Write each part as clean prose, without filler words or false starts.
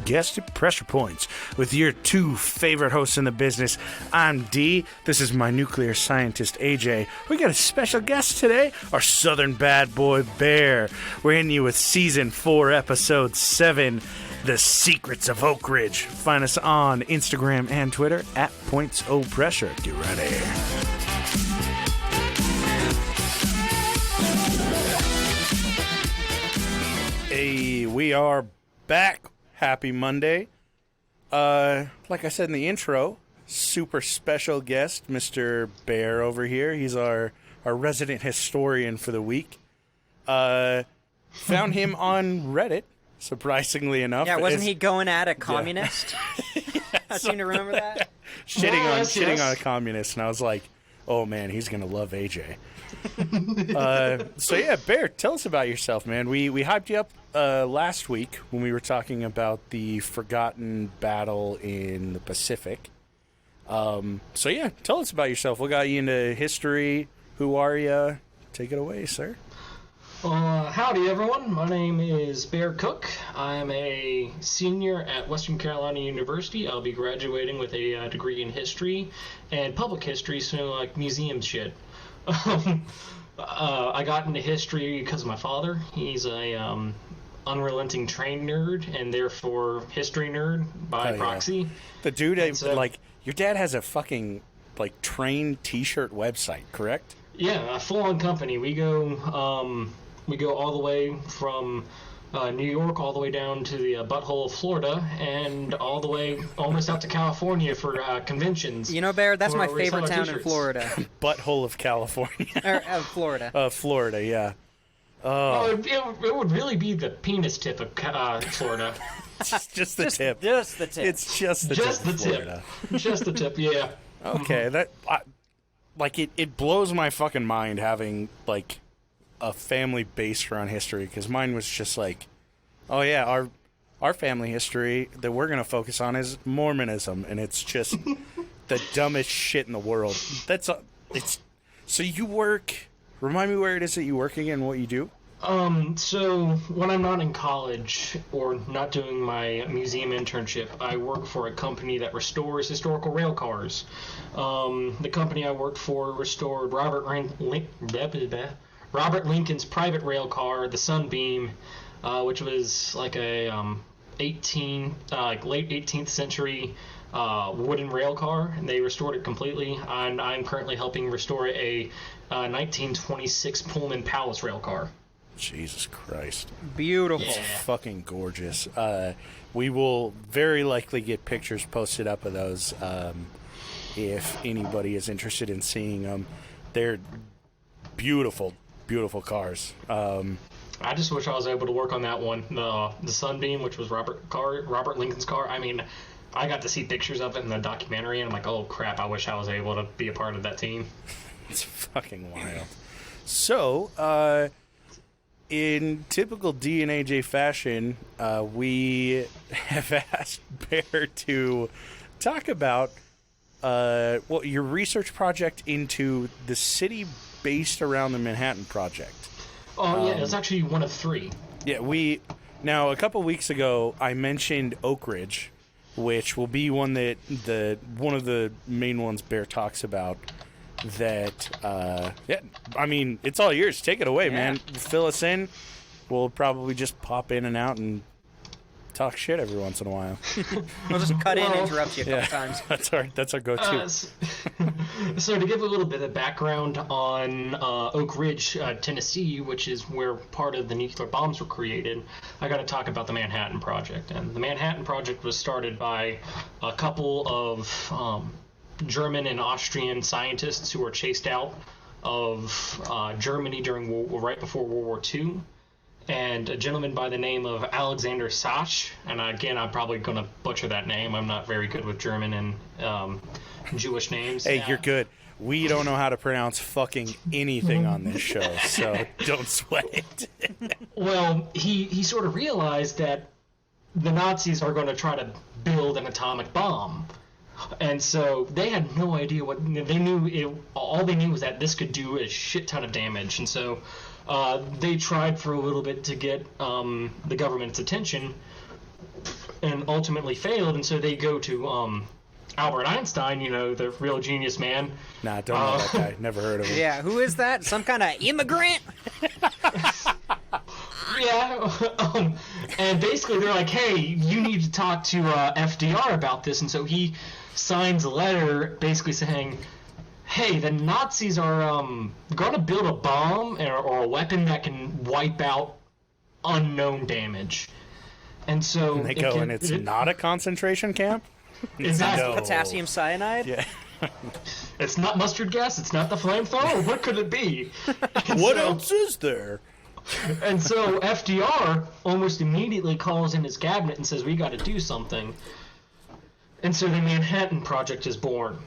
guest at Pressure Points with your two favorite hosts in the business. I'm D. This is my nuclear scientist, AJ. We got a special guest today, our southern bad boy, Bear. We're hitting you with Season 4, Episode 7, The Secrets of Oak Ridge. Find us on Instagram and Twitter at PointsOPressure. Get ready. Hey, we are back. Happy Monday. Like I said in the intro, super special guest, Mr. Bear over here. He's our resident historian for the week. Found him on Reddit, surprisingly enough. Yeah, wasn't he going at a communist? Yeah, I seem to remember that. Shitting on a communist, and I was like, oh man, he's going to love AJ. So yeah, Bear, tell us about yourself, man. We hyped you up last week when we were talking about the forgotten battle in the Pacific. So yeah, tell us about yourself. What got you into history? Who are you? Take it away, sir. Howdy, everyone. My name is Bear Cook. I'm a senior at Western Carolina University. I'll be graduating with a degree in history and public history, so like museum shit. I got into history because of my father. He's a unrelenting train nerd and therefore history nerd by proxy. Yeah. The dude, like, your dad has a fucking like train T-shirt website, correct? Yeah, a full-on company. We go all the way from New York all the way down to the butthole of Florida and all the way almost out to California for conventions. You know, Bear, that's my favorite town in Florida. Butthole of California. Florida. Florida, yeah. It would really be the penis tip of Florida. just the tip. Just the tip. It's just the tip. Florida. Just the tip, yeah. Okay, it blows my fucking mind having like a family based around history, because mine was just like, oh yeah, our family history that we're gonna focus on is Mormonism, and it's just the dumbest shit in the world. So you work. Remind me where it is that you work again, what you do. So when I'm not in college or not doing my museum internship, I work for a company that restores historical rail cars. The company I worked for restored Robert Lincoln's private rail car, the Sunbeam, which was like a late 18th century wooden rail car, and they restored it completely. And I'm currently helping restore a 1926 Pullman Palace rail car. Jesus Christ. Beautiful. It's fucking gorgeous. We will very likely get pictures posted up of those if anybody is interested in seeing them. They're beautiful, beautiful cars. I just wish I was able to work on that one. The Sunbeam, which was Robert Lincoln's car. I mean, I got to see pictures of it in the documentary, and I'm like, oh crap, I wish I was able to be a part of that team. It's fucking wild. So, in typical D and AJ fashion, we have asked Bear to talk about your research project into the city based around the Manhattan Project. Oh, yeah, it's actually one of three. Yeah, now a couple weeks ago, I mentioned Oak Ridge, which will be one of the main ones Bear talks about. I mean, it's all yours. Take it away, man. Fill us in. We'll probably just pop in and out and talk shit every once in a while. We'll just cut in and interrupt you a couple times. That's our go-to. So to give a little bit of background on Oak Ridge, Tennessee, which is where part of the nuclear bombs were created, I got to talk about the Manhattan Project. And the Manhattan Project was started by a couple of German and Austrian scientists who were chased out of Germany right before World War II. And a gentleman by the name of Alexander Sach, and again, I'm probably going to butcher that name. I'm not very good with German and Jewish names. Hey, you're good. We don't know how to pronounce fucking anything on this show, so don't sweat it. Well, he sort of realized that the Nazis are going to try to build an atomic bomb. And so they had no idea what they knew. All they knew was that this could do a shit ton of damage. And so they tried for a little bit to get the government's attention. and ultimately failed, and so they go to Albert Einstein, the real genius man. Nah, don't know that guy. Never heard of him. Yeah, who is that? Some kind of immigrant? Yeah, and basically they're like, hey, you need to talk to FDR about this, and so he signs a letter basically saying, hey, the Nazis are going to build a bomb or a weapon that can wipe out unknown damage. And so And they go, and it's not a concentration camp? Exactly. No. Potassium cyanide? Yeah. It's not mustard gas, it's not the flamethrower, what could it be? What else is there? And so FDR almost immediately calls in his cabinet and says, we got to do something. And so the Manhattan Project is born.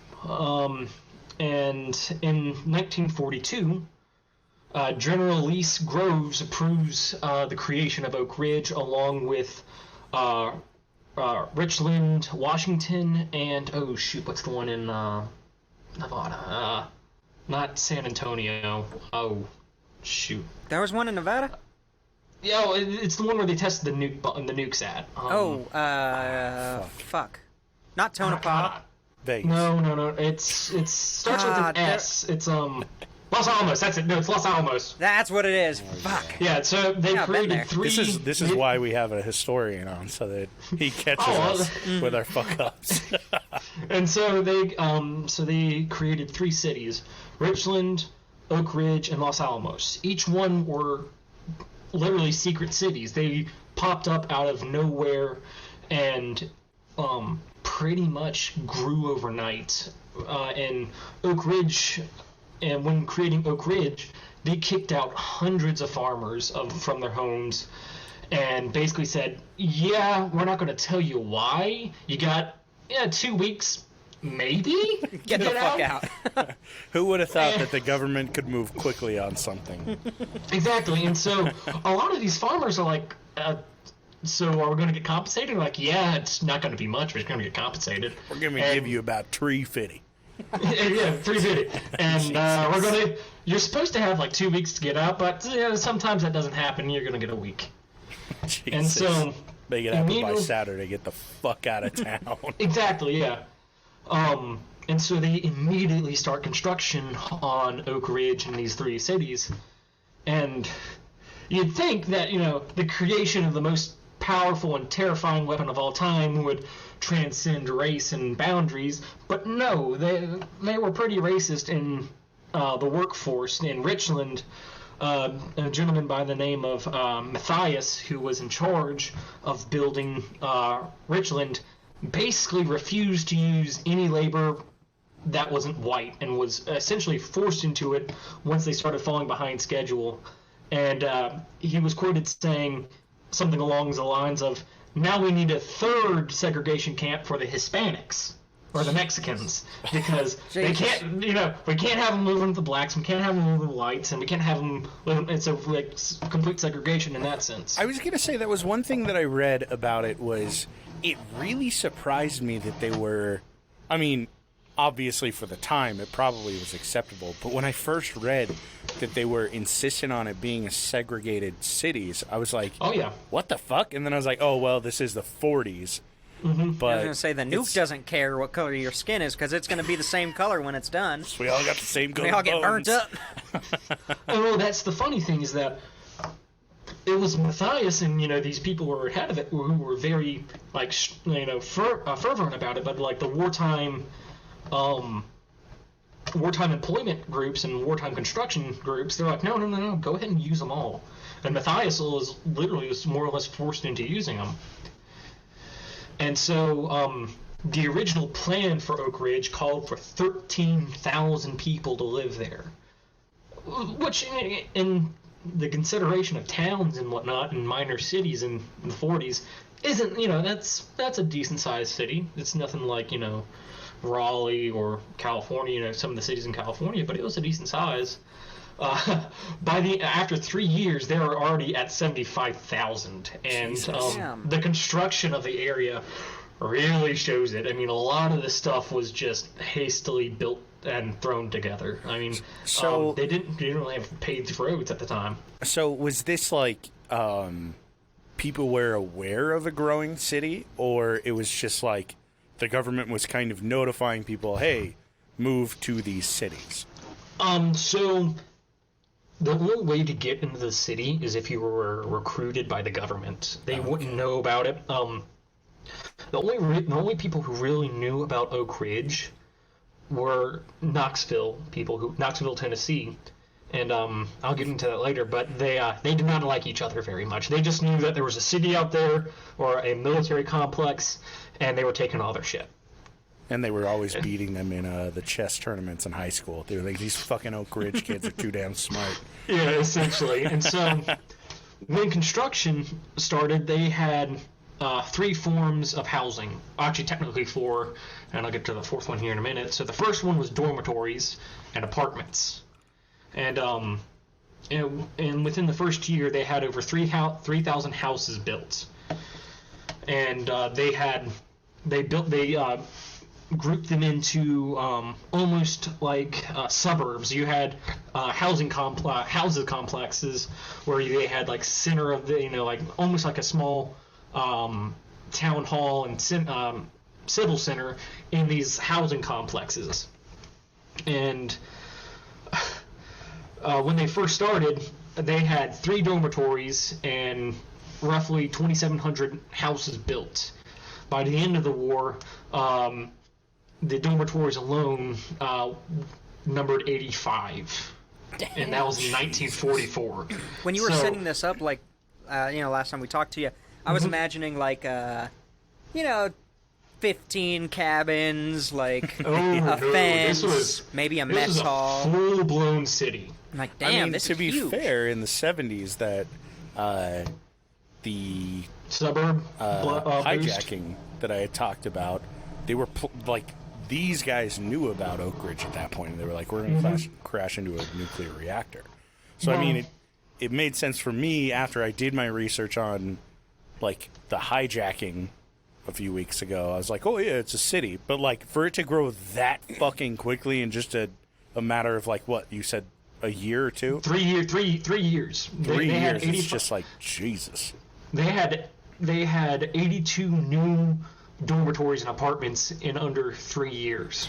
And in 1942, General Lease Groves approves the creation of Oak Ridge along with Richland, Washington, and, what's the one in Nevada? Not San Antonio. Oh, shoot. There was one in Nevada? Yeah, it's the one where they tested the nukes at. Fuck. Not Tonopah. Vegas. No. It starts with an S. It's Los Alamos. That's it. No, it's Los Alamos. That's what it is. Fuck. Yeah. So they Yeah, I've been there. created three. This is why we have a historian on, so that he catches us with our fuck ups. And so they created three cities: Richland, Oak Ridge, and Los Alamos. Each one were literally secret cities. They popped up out of nowhere and pretty much grew overnight. And Oak Ridge, and when creating Oak Ridge, they kicked out hundreds of farmers from their homes and basically said, yeah, we're not going to tell you why. You got 2 weeks, maybe? Get the fuck out. Who would have thought that the government could move quickly on something? Exactly. And so a lot of these farmers are like, so are we going to get compensated? Like, yeah, it's not going to be much, but it's going to get compensated. We're going to give you about $350. Yeah, 350. And we're going to, you're supposed to have like 2 weeks to get out, but sometimes that doesn't happen. You're going to get a week. Jesus. And so make it happen by Saturday. Get the fuck out of town. Exactly, yeah. And so they immediately start construction on Oak Ridge in these three cities. And you'd think that, the creation of the most powerful and terrifying weapon of all time would transcend race and boundaries, but no, they were pretty racist in the workforce. In Richland, a gentleman by the name of Matthias, who was in charge of building Richland, basically refused to use any labor that wasn't white and was essentially forced into it once they started falling behind schedule. And he was quoted saying something along the lines of, now we need a third segregation camp for the Hispanics or the Mexicans, because they can't, we can't have them living with the blacks, we can't have them living with the whites, and we can't have them living, it's like complete segregation in that sense. I was going to say that was one thing that I read about it was it really surprised me that they were, I mean, obviously for the time it probably was acceptable, but when I first read that they were insistent on it being a segregated cities, I was like, oh yeah, what the fuck? And then I was like, oh well, this is the 40s. Mm-hmm. But I was going to say the nuke doesn't care what color your skin is because it's going to be the same color when it's done. So we all got the same color. We all get burnt up. Oh, that's the funny thing is that it was Matthias and these people who were ahead of it who were very like fervent about it, but like the wartime employment groups and wartime construction groups, they're like, no, go ahead and use them all. And Matthias was more or less forced into using them. And so the original plan for Oak Ridge called for 13,000 people to live there, which in the consideration of towns and whatnot and minor cities in the 40s isn't, that's a decent sized city. It's nothing like, Raleigh or California, some of the cities in California, but it was a decent size. After 3 years, they were already at 75,000, and the construction of the area really shows it. I mean, a lot of this stuff was just hastily built and thrown together. I mean, so they didn't really have paved roads at the time. So was this like people were aware of a growing city, or it was just like the government was kind of notifying people, hey, move to these cities? So the only way to get into the city is if you were recruited by the government. They wouldn't know about it. The only people who really knew about Oak Ridge were Knoxville, Tennessee, and I'll get into that later. But they did not like each other very much. They just knew that there was a city out there or a military complex, and they were taking all their shit. And they were always beating them in the chess tournaments in high school. They were like, these fucking Oak Ridge kids are too damn smart. Yeah, essentially. And so when construction started, they had 3 forms of housing. Actually, technically 4, and I'll get to the 4th one here in a minute. So the first one was dormitories and apartments. And within the first year, they had over 3,000 houses built. And they grouped them into almost like suburbs. You had houses complexes where they had like center of the, like almost like a small town hall and civil center in these housing complexes. And when they first started, they had 3 dormitories and roughly 2,700 houses built. By the end of the war, the dormitories alone numbered 85. Damn. And that was in 1944. When you were setting this up, like, last time we talked to you, I was imagining, like, 15 cabins, like, a fence, maybe a mess hall. This was a full-blown city. I'm like, damn, this is huge. To be fair, in the 70s, that the suburb hijacking that I had talked about, they were these guys knew about Oak Ridge at that point, and they were like, we're going to crash into a nuclear reactor. So, I mean, it made sense for me after I did my research on, like, the hijacking a few weeks ago. I was like, oh, yeah, it's a city. But, like, for it to grow that fucking quickly in just a matter of, like, what, you said a year or 2? 3 years. 3 years. They years. It's just like, Jesus. They had 82 new dormitories and apartments in under 3 years.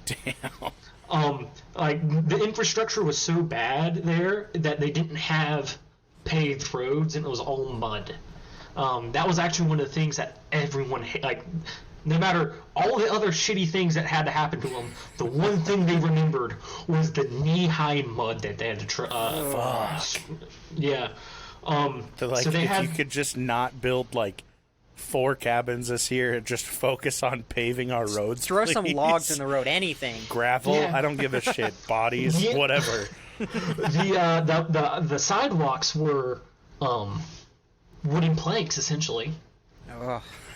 Damn. Like the infrastructure was so bad there that they didn't have paved roads and it was all mud. That was actually one of the things that everyone like. No matter all the other shitty things that had to happen to them, the one thing they remembered was the knee-high mud that they had to try. Fuck. Yeah. So, like, if you could just not build, like, 4 cabins this year and just focus on paving our roads, throw please. some logs in the road, anything. Gravel, I don't give a shit. Bodies, whatever. The sidewalks were wooden planks, essentially.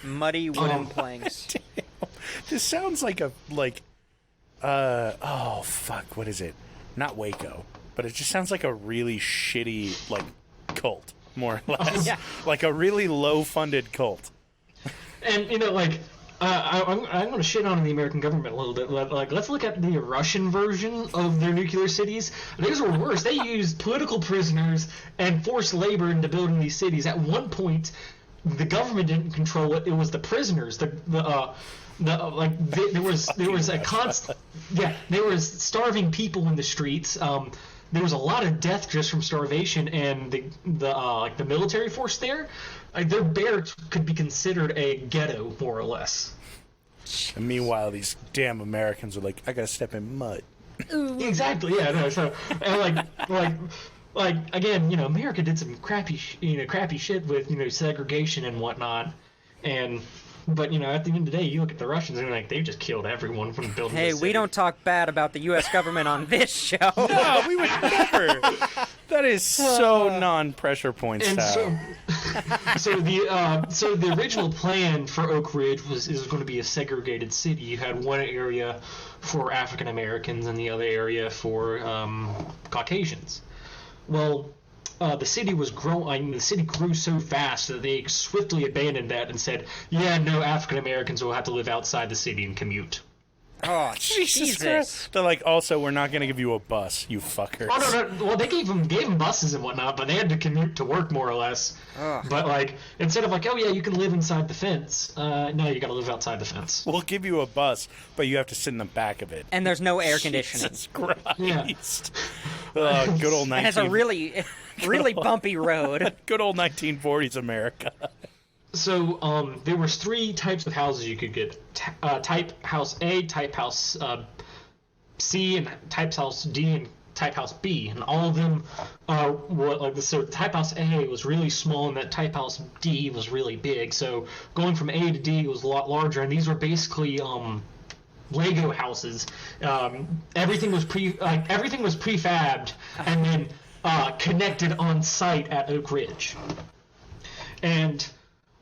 Muddy wooden planks. Damn. This sounds like oh, fuck, what is it? Not Waco, but it just sounds like a really shitty, like, cult, more or less. Yeah. Like a really low-funded cult. And, I'm going to shit on the American government a little bit. Like, let's look at the Russian version of their nuclear cities. These were worse. They used political prisoners and forced labor into building these cities. At one point, the government didn't control it. It was the prisoners. There was a constant. Yeah, there was starving people in the streets. There was a lot of death just from starvation, and the military force there, their barracks could be considered a ghetto, more or less. And meanwhile, these damn Americans are like, I gotta step in mud. Exactly. Yeah. No. So, and like again, America did some crappy shit with segregation and whatnot, but at the end of the day, you look at the Russians and they just killed everyone from building. Hey, we don't talk bad about the U.S. government on this show. No, we would never. That is so non-pressure point style. So the original plan for Oak Ridge is going to be a segregated city. You had one area for African Americans and the other area for Caucasians. Well, the city was growing. The city grew so fast that they swiftly abandoned that and said, "Yeah, no, African Americans will have to live outside the city and commute." Oh, Jesus Christ. They're like, also, we're not going to give you a bus, you fuckers. Oh, no. Well, they gave them buses and whatnot, but they had to commute to work more or less. Ugh. But, like, instead of like, oh, yeah, you can live inside the fence, no, you got to live outside the fence. We'll give you a bus, but you have to sit in the back of it. And there's no air conditioning. Jesus Christ. Yeah. Good old 19... It has a really, really bumpy road. Good old 1940s America. So, there was 3 types of houses you could get. Type House A, Type House C, and Type House D, and Type House B. And all of them were like this. So Type House A was really small, and that Type House D was really big. So going from A to D was a lot larger, and these were basically Lego houses. Everything was prefabbed and then connected on site at Oak Ridge. And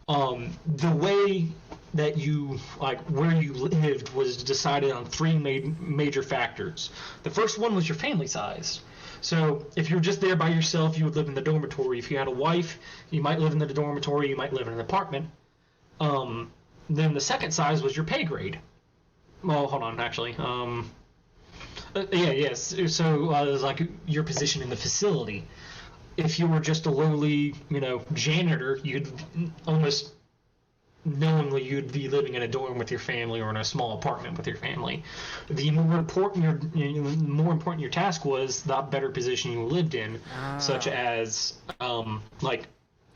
the way that where you lived was decided on 3 major factors. The first one was your family size. So if you were just there by yourself, you would live in the dormitory. If you had a wife, you might live in the dormitory, you might live in an apartment. Then the second size was your pay grade. Well, hold on, actually. Yes. So it was like your position in the facility. If you were just a lowly, janitor, you'd almost knowingly you'd be living in a dorm with your family or in a small apartment with your family. The more important your task was, the better position you lived in, such as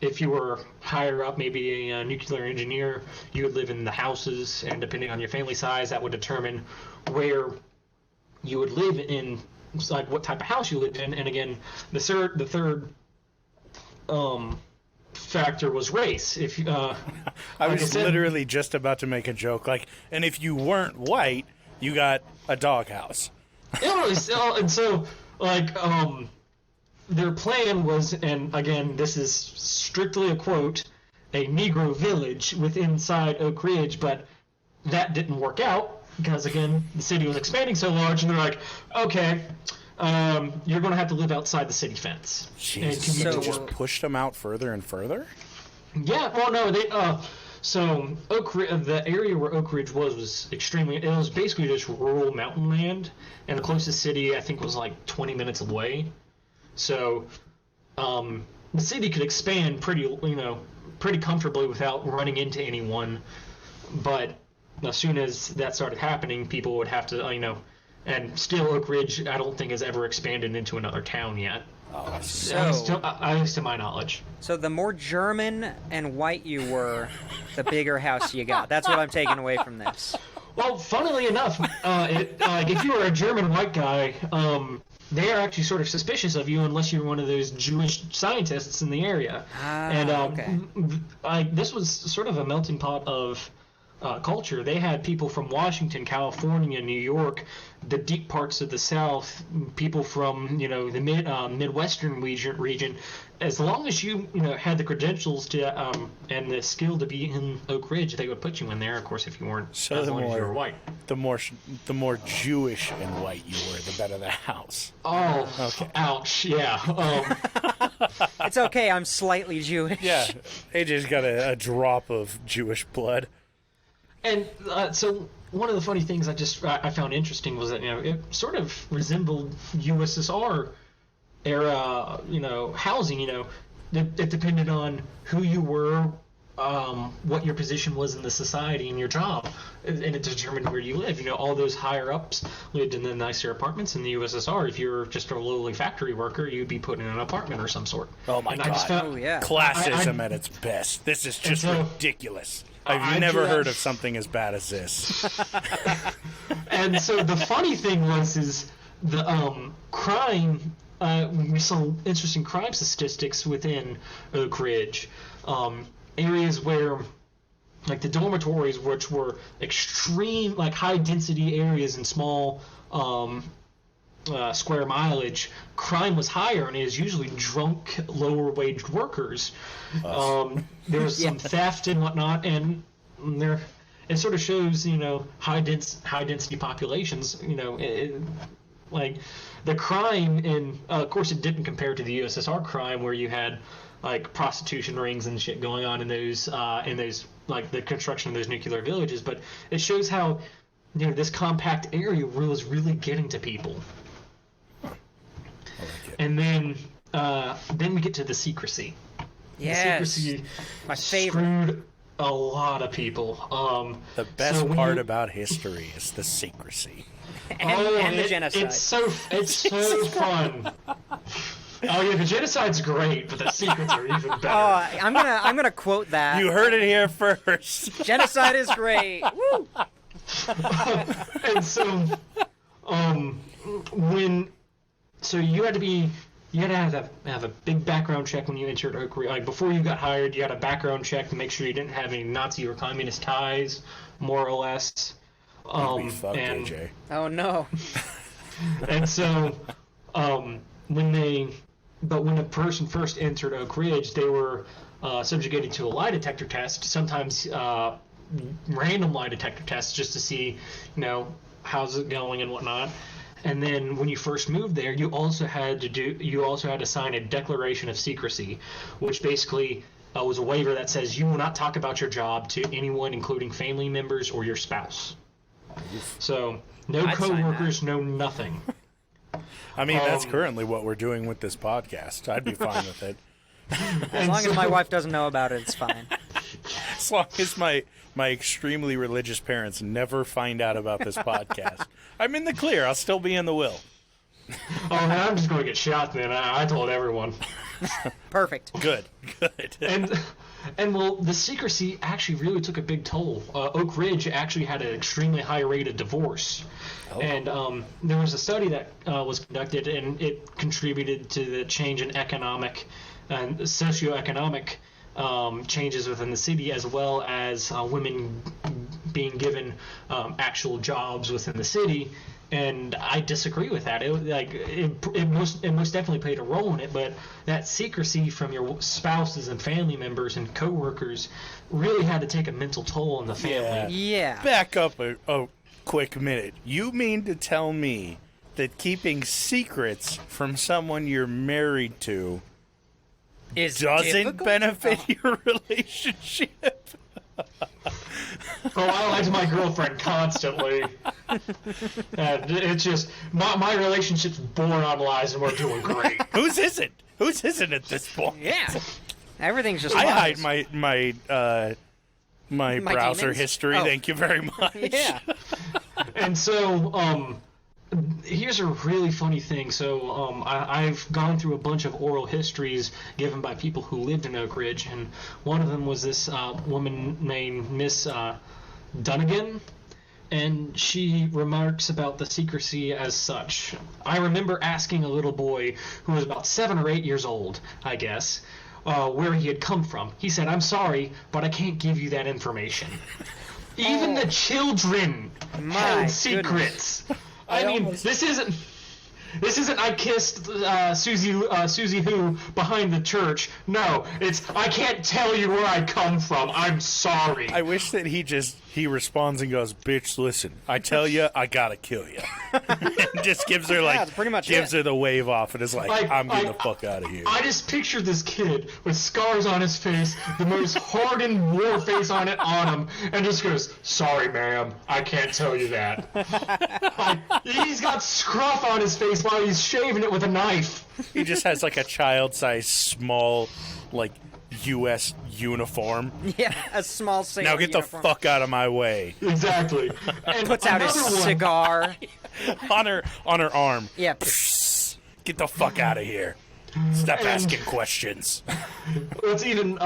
if you were higher up, maybe a nuclear engineer, you would live in the houses, and depending on your family size, that would determine where you would live in, like what type of house you lived in. And again, the third factor was race. If I was literally just about to make a joke, and if you weren't white, you got a doghouse. And so their plan was, and again, this is strictly a quote, a Negro village inside Oak Ridge, but that didn't work out because, again, the city was expanding so large, and they're like, okay, you're going to have to live outside the city fence. Jeez. So they just pushed them out further and further? Yeah, well, no, so the area where Oak Ridge was it was basically just rural mountain land, and the closest city, I think, was like 20 minutes away. So the city could expand pretty comfortably without running into anyone, but as soon as that started happening, people would have to, and still Oak Ridge, I don't think has ever expanded into another town yet. Oh, at least to my knowledge. So the more German and white you were, the bigger house you got. That's what I'm taking away from this. Well, funnily enough, if you were a German white guy, they are actually sort of suspicious of you unless you're one of those Jewish scientists in the area. Okay. This was sort of a melting pot of culture. They had people from Washington, California, New York, the deep parts of the South, people from the Midwestern region. As long as you had the credentials to and the skill to be in Oak Ridge, they would put you in there. Of course, if you weren't, as long as you were white. The more Jewish and white you were, the better the house. Oh, okay. Ouch! Yeah. It's okay. I'm slightly Jewish. Yeah, AJ's got a drop of Jewish blood. And so one of the funny things I found interesting was that it sort of resembled USSR era housing. It depended on who you were, what your position was in the society and your job, and it determined where you live. All those higher ups lived in the nicer apartments in the USSR. If you're just a lowly factory worker, you'd be put in an apartment or some sort. Oh my God! Classism at its best. This is just ridiculous. I've never heard of something as bad as this. And so the funny thing is the crime. We saw interesting crime statistics within Oak Ridge. Areas where, like the dormitories, which were extreme, high density areas and small square mileage, crime was higher, and it was usually drunk, lower wage workers. There was some theft and whatnot, and it sort of shows, high density populations, the crime in, of course, it didn't compare to the USSR crime where you had prostitution rings and shit going on in those the construction of those nuclear villages, but it shows how this compact area was really getting to people. I like it. And then we get to the secrecy. Yes, The secrecy my favorite. screwed a lot of people. The best part about history is the secrecy. And the genocide. It's so fun. Oh yeah, the genocide's great, but the secrets are even better. Oh, I'm gonna quote that. You heard it here first. Genocide is great. Woo! And so, you had to have a big background check when you entered Oak Ridge. Like before you got hired, you had a background check to make sure you didn't have any Nazi or communist ties, more or less. AJ. Oh no. And so, when a person first entered Oak Ridge, they were subjugated to a lie detector test, sometimes random lie detector tests, just to see, how's it going and whatnot. And then when you first moved there, you also had to sign a declaration of secrecy, which basically was a waiver that says you will not talk about your job to anyone, including family members or your spouse. So no coworkers, no nothing. I mean, that's currently what we're doing with this podcast. I'd be fine with it. As long as my wife doesn't know about it, it's fine. As long as my extremely religious parents never find out about this podcast, I'm in the clear. I'll still be in the will. Oh man, I'm just going to get shot then. I told everyone. Perfect. Good. And well, the secrecy actually really took a big toll. Oak Ridge actually had an extremely high rate of divorce. Oh. And there was a study that was conducted, and it contributed to the change in economic and socioeconomic changes within the city, as well as women being given actual jobs within the city. And I disagree with that. It most definitely played a role in it, but that secrecy from your spouses and family members and coworkers really had to take a mental toll on the family. Yeah. Back up a quick minute. You mean to tell me that keeping secrets from someone you're married to doesn't benefit your relationship? Oh, I lie to my girlfriend constantly. And it's just my relationship's born on lies, and we're doing great. Whose isn't? Whose isn't at this point? Yeah. Everything's just I lies. hide my browser demons? history. Oh. Thank you very much. Yeah. And so, here's a really funny thing. So, I've gone through a bunch of oral histories given by people who lived in Oak Ridge, and one of them was this woman named Miss Dunnigan, and she remarks about the secrecy as such. I remember asking a little boy who was about 7 or 8 years old, I guess, where he had come from. He said, "I'm sorry, but I can't give you that information." Even the children held secrets. I mean, this isn't I kissed Susie Who behind the church. No, it's I can't tell you where I come from. I'm sorry. I wish that he responds and goes, "Bitch, listen. I tell you, I gotta kill you." And just gives her that's pretty much her the wave off and is like "I'm getting the fuck out of here." I just pictured this kid with scars on his face, the most hardened war face on him, and just goes, "Sorry, ma'am, I can't tell you that." He's got scruff on his face while he's shaving it with a knife. He just has like a child-sized, small, like U.S. uniform. Yeah, a small sailor Now get uniform. the fuck out of my way. Exactly. And Puts out his cigar. on her arm. Yeah. Get the fuck out of here. Stop asking questions. What's even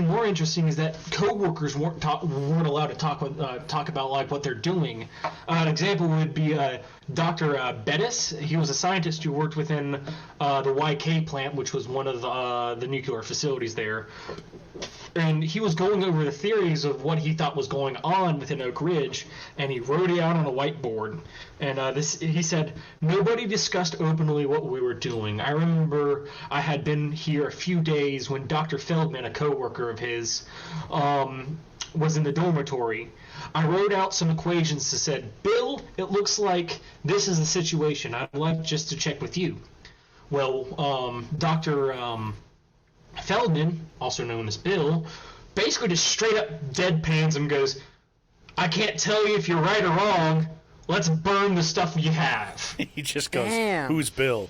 more interesting is that coworkers weren't allowed to talk about like what they're doing. An example would be Dr. Bettis. He was a scientist who worked within the YK plant, which was one of the nuclear facilities there. And he was going over the theories of what he thought was going on within Oak Ridge, and he wrote it out on a whiteboard. And he said, "Nobody discussed openly what we were doing. I remember I had been here a few days when Dr. Feldman, a coworker of his, was in the dormitory. I wrote out some equations that said, 'Bill, it looks like this is the situation. I'd like just to check with you.' Well, Dr. Feldman, also known as Bill, basically just straight up deadpans him and goes, I can't tell you if you're right or wrong. Let's burn the stuff you have. He just goes, Damn. "Who's Bill?"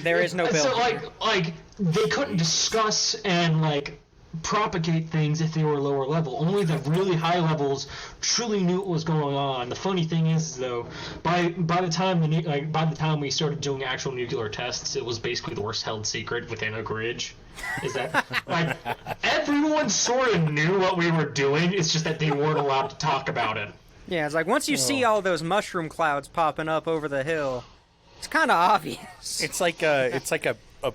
There is no bill. So like they couldn't discuss and like propagate things if they were lower level. Only the really high levels truly knew what was going on. The funny thing is, though, by the time we started doing actual nuclear tests, it was basically the worst held secret within Oak Ridge. Is that like everyone sort of knew what we were doing? It's just that they weren't allowed to talk about it. Yeah, it's like once you see all those mushroom clouds popping up over the hill, it's kind of obvious. It's like a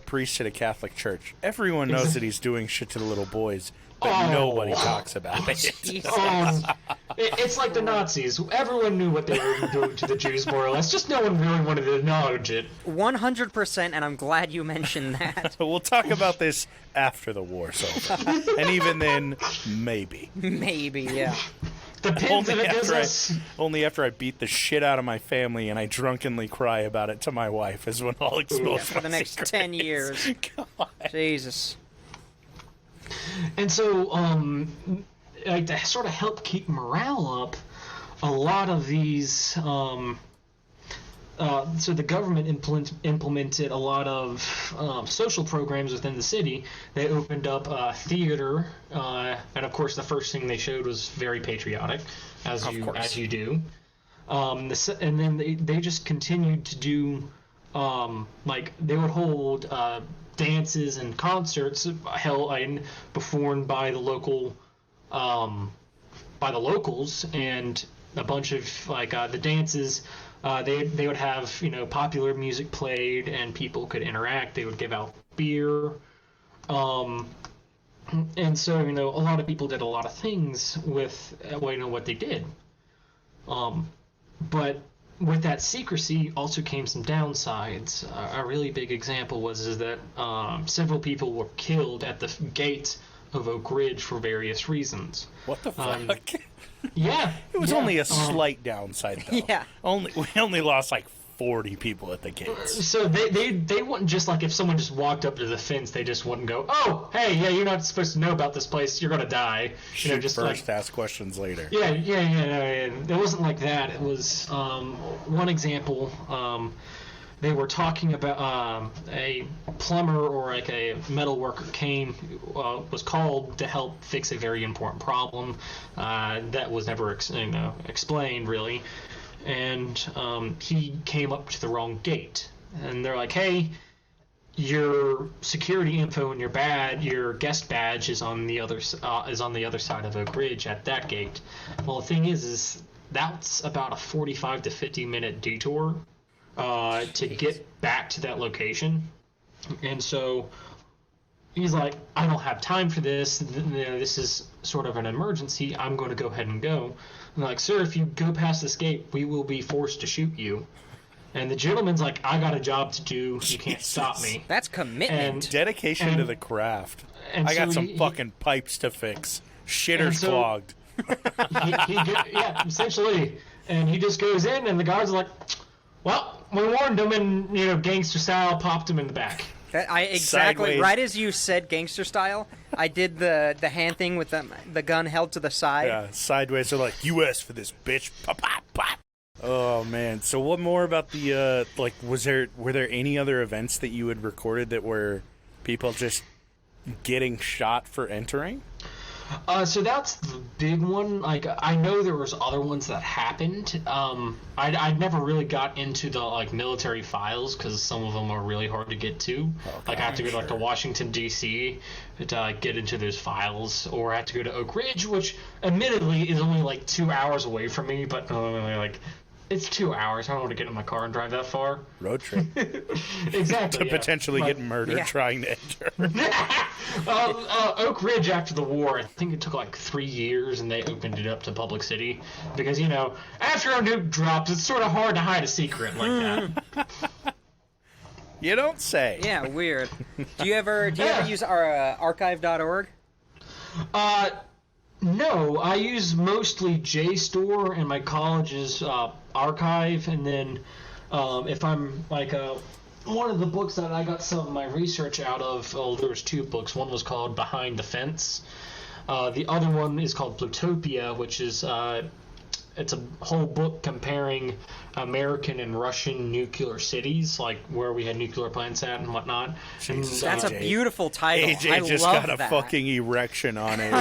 priest at a Catholic church. Everyone knows that he's doing shit to the little boys, but nobody talks about it. It's like the Nazis. Everyone knew what they were doing to the Jews, more or less. Just no one really wanted to acknowledge it. 100%, and I'm glad you mentioned that. We'll talk about this after the war's over. And even then, maybe. Maybe, yeah. Depends if it does Only after I beat the shit out of my family and I drunkenly cry about it to my wife is when I'll expose For the next 10 years. God. Jesus. And so, like to sort of help keep morale up, a lot of these, so the government implemented a lot of social programs within the city. They opened up theater, and of course the first thing they showed was very patriotic, as you do. And then they just continued to do, like they would hold dances and concerts held and performed by the local, by the locals, and a bunch of like the dances. They would have popular music played and people could interact. They would give out beer, and so a lot of people did a lot of things with what they did. But with that secrecy also came some downsides. A really big example was that several people were killed at the gate of Oak Ridge for various reasons. What the fuck? Yeah, it was only a slight downside, though. Yeah. We only lost like 40 people at the gates. So they wouldn't just like if someone just walked up to the fence, they just wouldn't go, oh, hey, yeah, you're not supposed to know about this place. You're gonna die. Shoot just first, ask questions later. Yeah. It wasn't like that. It was one example. They were talking about a plumber or like a metal worker was called to help fix a very important problem that was never explained really, and he came up to the wrong gate, and they're like, hey, your security info and your guest badge is on the other side of Oak Ridge at that gate. Well, the thing is that's about a 45 to 50 minute detour to get back to that location. And so he's like, I don't have time for this. This is sort of an emergency. I'm going to go ahead and go. And they're like, sir, if you go past this gate, we will be forced to shoot you. And the gentleman's like, I got a job to do. You can't stop me. That's commitment. Dedication to the craft. I got some fucking pipes to fix. Shitter's clogged. Yeah, essentially. And he just goes in, and the guards are like, well, we warned him, and gangster style, popped him in the back. Exactly Sideways. right as you said, gangster style. I did the hand thing with the gun held to the side. Yeah, sideways. They're like, "You asked for this, bitch!" Pop, pop, pop. Oh man. So what more about the were there any other events that you had recorded that were people just getting shot for entering? So that's the big one. Like, I know there was other ones that happened. I never really got into the military files because some of them are really hard to get to. I have to go to Washington D.C. to get into those files, or I have to go to Oak Ridge, which admittedly is only 2 hours away from me. But it's 2 hours. I don't want to get in my car and drive that far. Road trip. Exactly. To potentially get murdered trying to enter. Oak Ridge, after the war, I think it took 3 years, and they opened it up to public city because after a nuke drops, it's sort of hard to hide a secret like that. You don't say. Yeah, weird. Do you ever use our archive.org? No, I use mostly JSTOR and my college's archive, and then if I'm one of the books that I got some of my research out of, there was 2 books. One was called Behind the Fence, The other one is called Plutopia, which is it's a whole book comparing American and Russian nuclear cities, like where we had nuclear plants at and whatnot. Jesus, That's a beautiful title. AJ I just love got a that. fucking erection on it.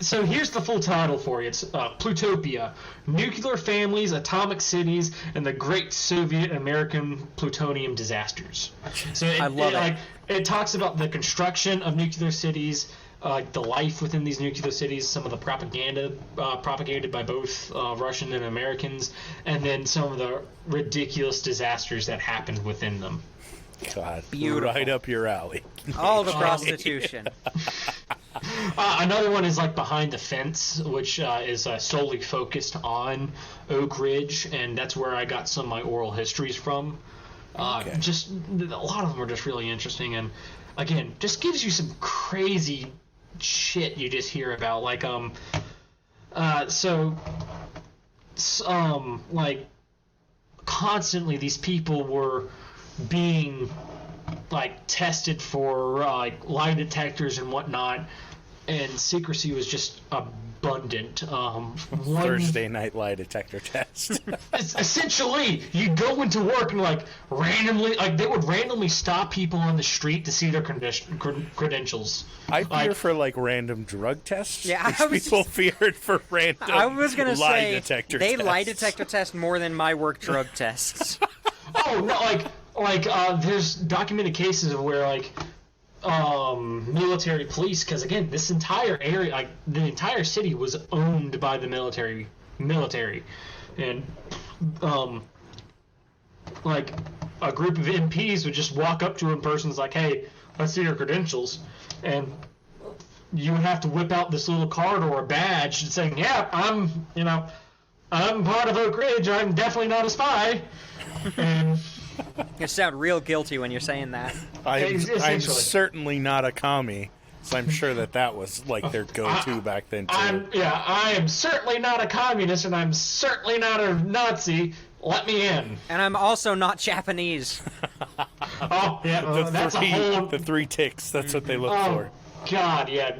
So here's the full title for you. It's Plutopia: Nuclear Families, Atomic Cities, and the Great Soviet American Plutonium Disasters. So I love it. It talks about the construction of nuclear cities, the life within these nuclear cities, some of the propaganda propagated by both Russian and Americans, and then some of the ridiculous disasters that happened within them. God, Beautiful. right up your alley. All the prostitution. Another one is like Behind the Fence, which is solely focused on Oak Ridge, and that's where I got some of my oral histories from. Just a lot of them are just really interesting, and again, just gives you some crazy shit you just hear about, like like constantly these people were being like tested for like lie detectors and whatnot, and secrecy was just abundant. Thursday night lie detector test. Essentially, you go into work and like randomly, like they would randomly stop people on the street to see their credentials. I fear for like random drug tests. Yeah, people feared for random. I was gonna lie say detector they tests. lie detector test more than my work drug tests. Oh no, like there's documented cases of where like military police, because again, this entire area, like the entire city, was owned by the military, and like a group of MPs would just walk up to a person's like, "Hey, let's see your credentials," and you would have to whip out this little card or a badge saying, "Yeah, I'm part of Oak Ridge. I'm definitely not a spy," and You sound real guilty when you're saying that. I'm certainly not a commie, so I'm sure that was like their go-to back then too. I am certainly not a communist, and I'm certainly not a Nazi. Let me in. And I'm also not Japanese. Oh yeah, the three ticks. That's what they look for. God, yeah.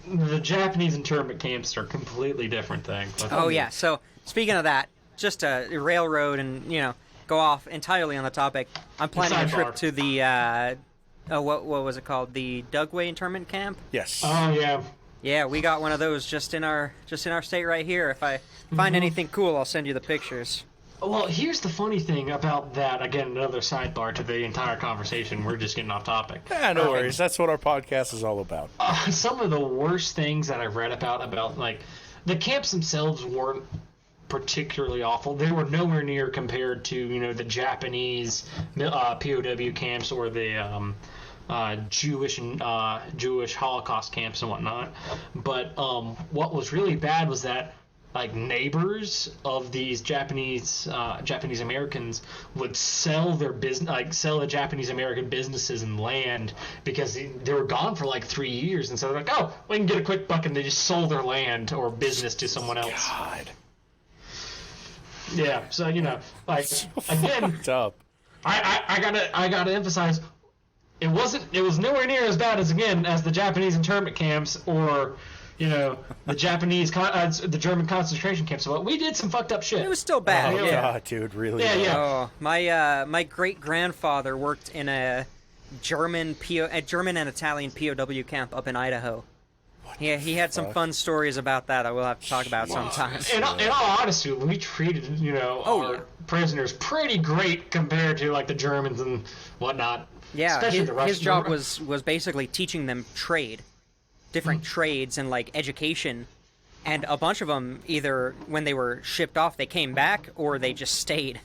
The Japanese internment camps are a completely different thing. Oh yeah. So speaking of that, just a railroad and go off entirely on the topic. I'm planning a trip to the what was it called? The Dugway internment camp? Yes. Oh yeah. Yeah, we got one of those just in our state right here. If I find anything cool, I'll send you the pictures. Well, here's the funny thing about that. Again, another sidebar to the entire conversation. We're just getting off topic. Yeah, no worries. That's what our podcast is all about. Some of the worst things that I've read about like the camps themselves weren't particularly awful. They were nowhere near compared to the Japanese POW camps or the Jewish Holocaust camps and whatnot. But what was really bad was that like neighbors of these Japanese Americans would sell their business, like sell the Japanese American businesses and land, because they were gone for like 3 years, and so they're like, oh, we can get a quick buck, and they just sold their land or business to someone else. God. Yeah, so like so again, up. I gotta emphasize, it was nowhere near as bad as the Japanese internment camps or the Japanese the German concentration camps. But we did some fucked up shit. It was still bad. Oh yeah. God, dude, really? Yeah. Oh, my great grandfather worked in a German and Italian POW camp up in Idaho. Yeah, he had some fun stories about that I will have to talk about sometime. In all honesty, we treated our prisoners pretty great compared to like the Germans and whatnot. Yeah, especially the Russians. His job was basically teaching them different trades and like education, and a bunch of them either when they were shipped off they came back or they just stayed.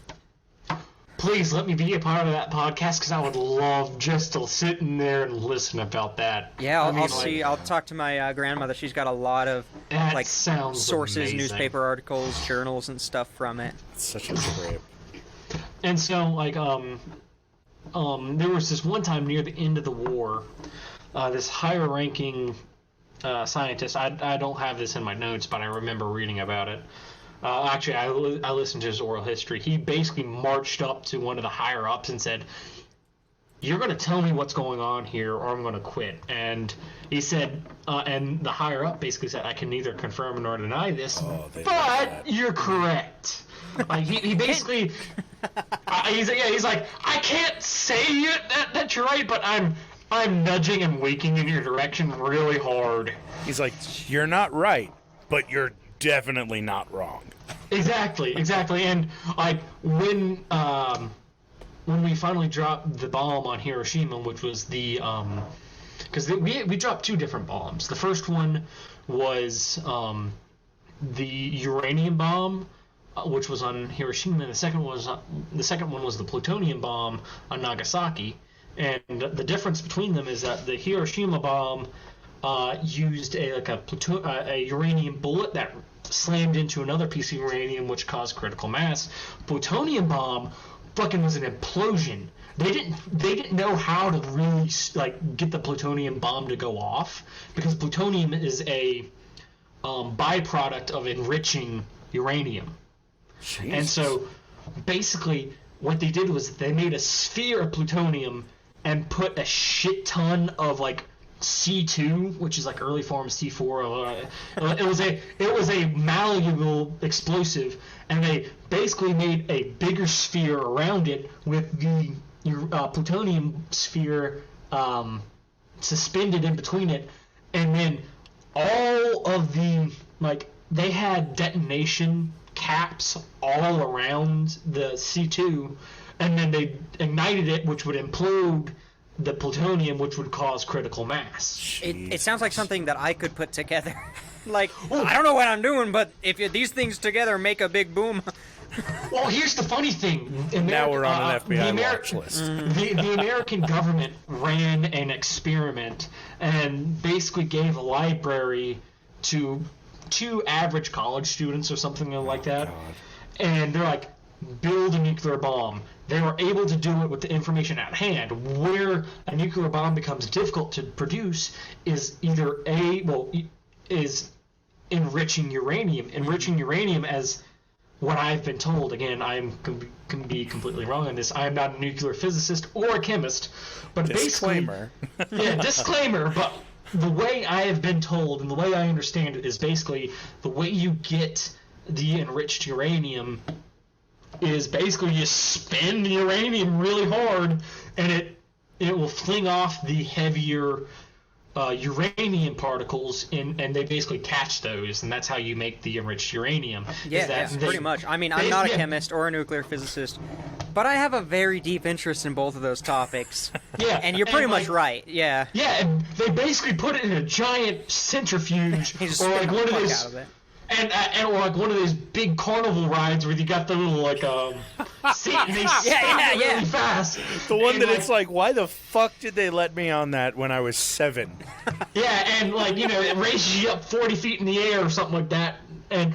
Please let me be a part of that podcast, because I would love just to sit in there and listen about that. Yeah, I'll talk to my grandmother. She's got a lot of like sources, amazing. Newspaper articles, journals, and stuff from it. It's such a trip. And so, like, there was this one time near the end of the war, this higher-ranking scientist. I don't have this in my notes, but I remember reading about it. Actually, I listened to his oral history. He basically marched up to one of the higher-ups and said, you're going to tell me what's going on here or I'm going to quit. And he said, and the higher up basically said, I can neither confirm nor deny this, but you're correct. Like, he basically, he's like, I can't say that you're right, but I'm nudging and winking in your direction really hard. He's like, you're not right, but you're definitely not wrong. Exactly. And like when we finally dropped the bomb on Hiroshima, which was the because we dropped 2 different bombs. The first one was the uranium bomb, which was on Hiroshima, and the second one was the plutonium bomb on Nagasaki. And the difference between them is that the Hiroshima bomb used a uranium bullet that slammed into another piece of uranium, which caused critical mass. Plutonium bomb fucking was an implosion. They didn't know how to really get the plutonium bomb to go off, because plutonium is a byproduct of enriching uranium. Jesus. And so basically what they did was they made a sphere of plutonium and put a shit ton of C2, which is early form C4. It was a malleable explosive, and they basically made a bigger sphere around it with the plutonium sphere suspended in between it, and then all of the they had detonation caps all around the C2, and then they ignited it, which would implode the plutonium, which would cause critical mass. It sounds like something that I could put together. I don't know what I'm doing, but if these things together make a big boom. Well, here's the funny thing. Now we're on an FBI watch list. The American government ran an experiment and basically gave a library to 2 average college students or something like that. God. And they're like, build a nuclear bomb. They were able to do it with the information at hand. Where a nuclear bomb becomes difficult to produce is is enriching uranium. Enriching uranium, as what I've been told, again, I can be completely wrong on this. I am not a nuclear physicist or a chemist, but disclaimer. Disclaimer. But the way I have been told and the way I understand it is basically the way you get the enriched uranium is basically you spin the uranium really hard, and it will fling off the heavier uranium particles, and they basically catch those, and that's how you make the enriched uranium. Pretty much. I mean, I'm not a chemist or a nuclear physicist, but I have a very deep interest in both of those topics. Yeah, and you're pretty much right. Yeah. Yeah, and they basically put it in a giant centrifuge, or one of those. And or one of those big carnival rides where you got the little seat and they stop really fast. The one that it's why the fuck did they let me on that when I was 7? Yeah, and it raises you up 40 feet in the air or something like that, and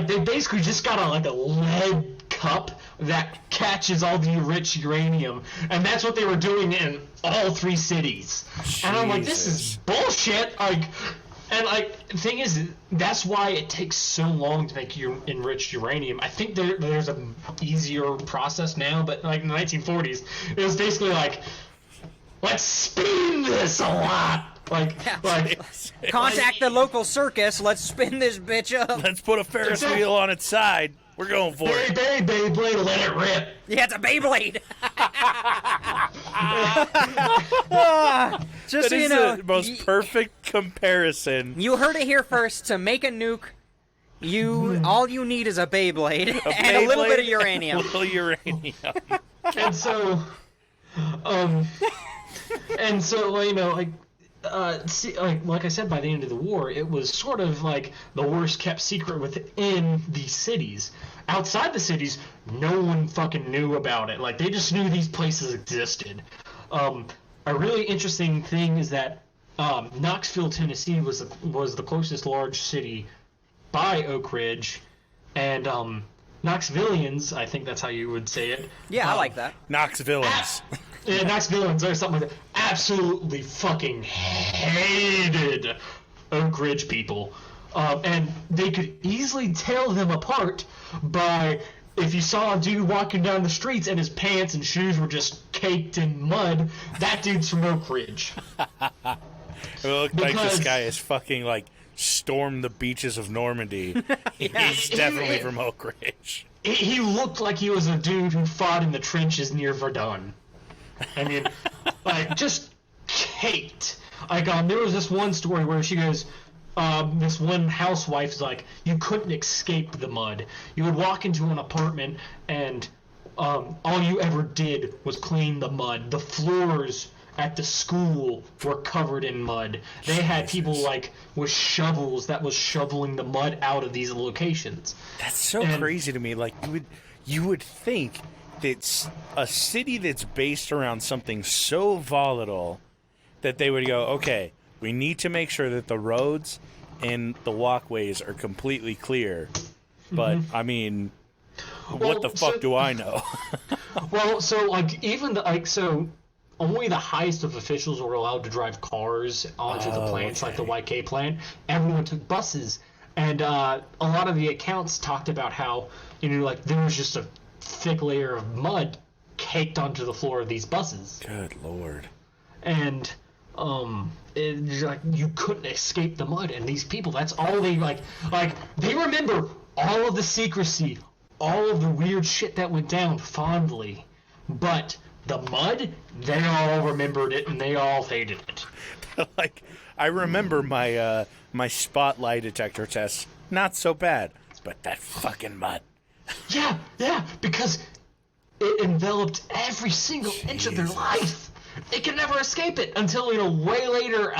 they basically just got a lead cup that catches all the enriched uranium, and that's what they were doing in all 3 cities. Jesus. And I'm like, this is bullshit. And the thing is, that's why it takes so long to make enriched uranium. I think there's an easier process now, but in the 1940s, it was basically let's spin this a lot. Contact the local circus. Let's spin this bitch up. Let's put a Ferris wheel on its side. We're going for it. Beyblade, let it rip. Yeah, it's a Beyblade. Just so you know, the most perfect comparison. You heard it here first. To make a nuke, all you need is a Beyblade and a little bit of uranium. A little uranium. And so, like I said, by the end of the war, it was sort of the worst kept secret within these cities. Outside the cities, no one fucking knew about it. They just knew these places existed. A really interesting thing is that Knoxville, Tennessee was the closest large city by Oak Ridge, and Knoxvillians, I think that's how you would say it. Yeah, I like that. Knoxvillians. Knoxvillians or something like that. Absolutely fucking hated Oak Ridge people. And they could easily tell them apart by if you saw a dude walking down the streets and his pants and shoes were just caked in mud, that dude's from Oak Ridge. It looked like this guy is fucking, like, stormed the beaches of Normandy. He's definitely from Oak Ridge. He looked like he was a dude who fought in the trenches near Verdun. I mean, like, just caked. Like, there was this one story where she goes, this one housewife's like, you couldn't escape the mud. You would walk into an apartment and all you ever did was clean the mud. The floors at the school were covered in mud. They had people like with shovels that was shoveling the mud out of these locations. That's so crazy to me. Like, you would think that a city that's based around something so volatile that they would go, okay, we need to make sure that the roads and the walkways are completely clear. But I mean, what the fuck do I know? Well, so like only the highest of officials were allowed to drive cars onto the plants, like the YK plant. Everyone took buses, and a lot of the accounts talked about how, like, there was just a thick layer of mud caked onto the floor of these buses. Good Lord. And it's like you couldn't escape the mud, and these people, that's all they like they remember all of the secrecy, all of the weird shit that went down fondly, but the mud, they all remembered it and they all hated it. Like, I remember my my spotlight detector test. Not so bad, but that fucking mud. Yeah, because it enveloped every single inch of their life. They could never escape it until, way later,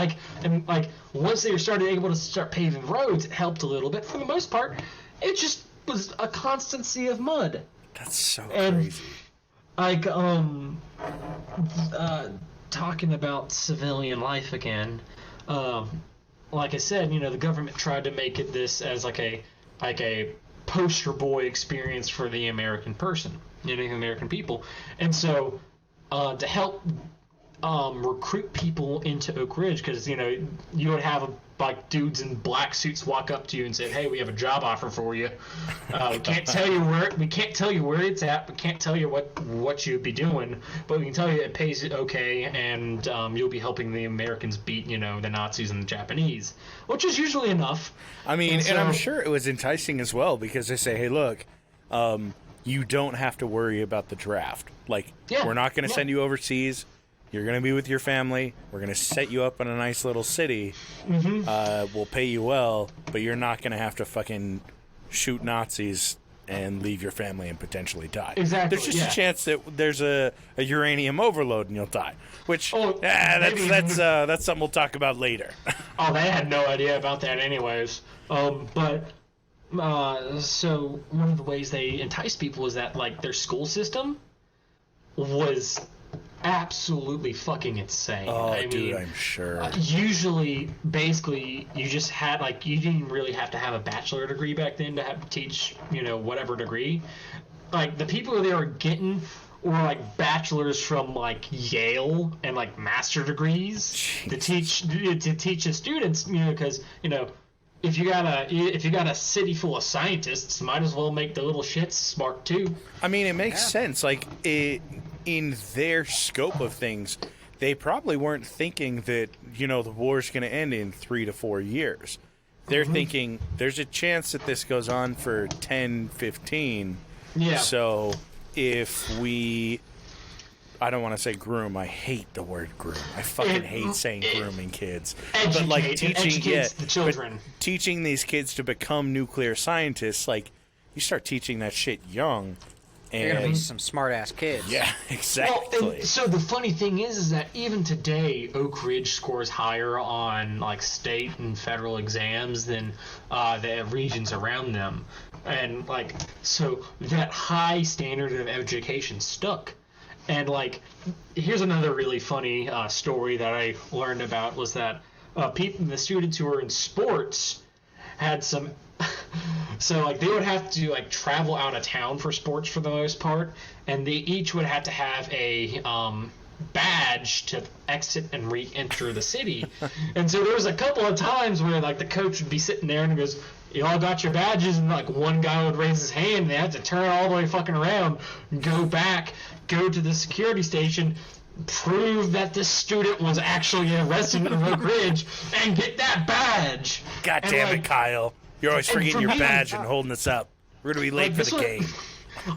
once they started able to start paving roads, it helped a little bit. For the most part, it just was a constant sea of mud. That's so crazy. Talking about civilian life again, like I said, the government tried to make it this as like a poster boy experience for the American person, the American people, and so to help recruit people into Oak Ridge, because you would have dudes in black suits walk up to you and say, "Hey, we have a job offer for you. We can't tell you where it's at. We can't tell you what you'd be doing, but we can tell you it pays okay, and you'll be helping the Americans beat the Nazis and the Japanese," which is usually enough. I mean, and I'm sure it was enticing as well, because they say, "Hey, look, you don't have to worry about the draft. Like, we're not going to send you overseas. You're going to be with your family. We're going to set you up in a nice little city. We'll pay you well, but you're not going to have to fucking shoot Nazis and leave your family and potentially die." Exactly. There's just a chance that there's a uranium overload and you'll die. Which, that's something we'll talk about later. Oh, they had no idea about that anyways. So one of the ways they enticed people was that, like, their school system was absolutely fucking insane. Oh, I dude, mean, I'm sure. Usually, basically, you just had, you didn't really have to have a bachelor degree back then to have to teach, whatever degree. Like, the people they were getting were, bachelors from, Yale and, master degrees to teach the students, because, if you got a city full of scientists, might as well make the little shits smart, too. I mean, it makes sense. In their scope of things, they probably weren't thinking that, the war's going to end in 3 to 4 years. They're thinking there's a chance that this goes on for 10, 15. Yeah. So if we... I don't want to say groom. I hate the word groom. I fucking hate saying grooming kids. But teaching the children. But teaching these kids to become nuclear scientists, you start teaching that shit young. You're going to be some smart-ass kids. Yeah, exactly. Well, so the funny thing is that even today, Oak Ridge scores higher on, state and federal exams than the regions around them. And, so that high standard of education stuck. And, here's another really funny story that I learned about, was that the students who were in sports had some... So, they would have to, travel out of town for sports for the most part, and they each would have to have a badge to exit and re-enter the city. And so there was a couple of times where, the coach would be sitting there and he goes, you all got your badges, and like one guy would raise his hand, and they had to turn all the way fucking around, go back, go to the security station, prove that this student was actually a resident of Oak Ridge, and get that badge. God And, damn like, it, Kyle. You're always and forgetting for your me, badge and holding us up. We're going to be late for this the was- game.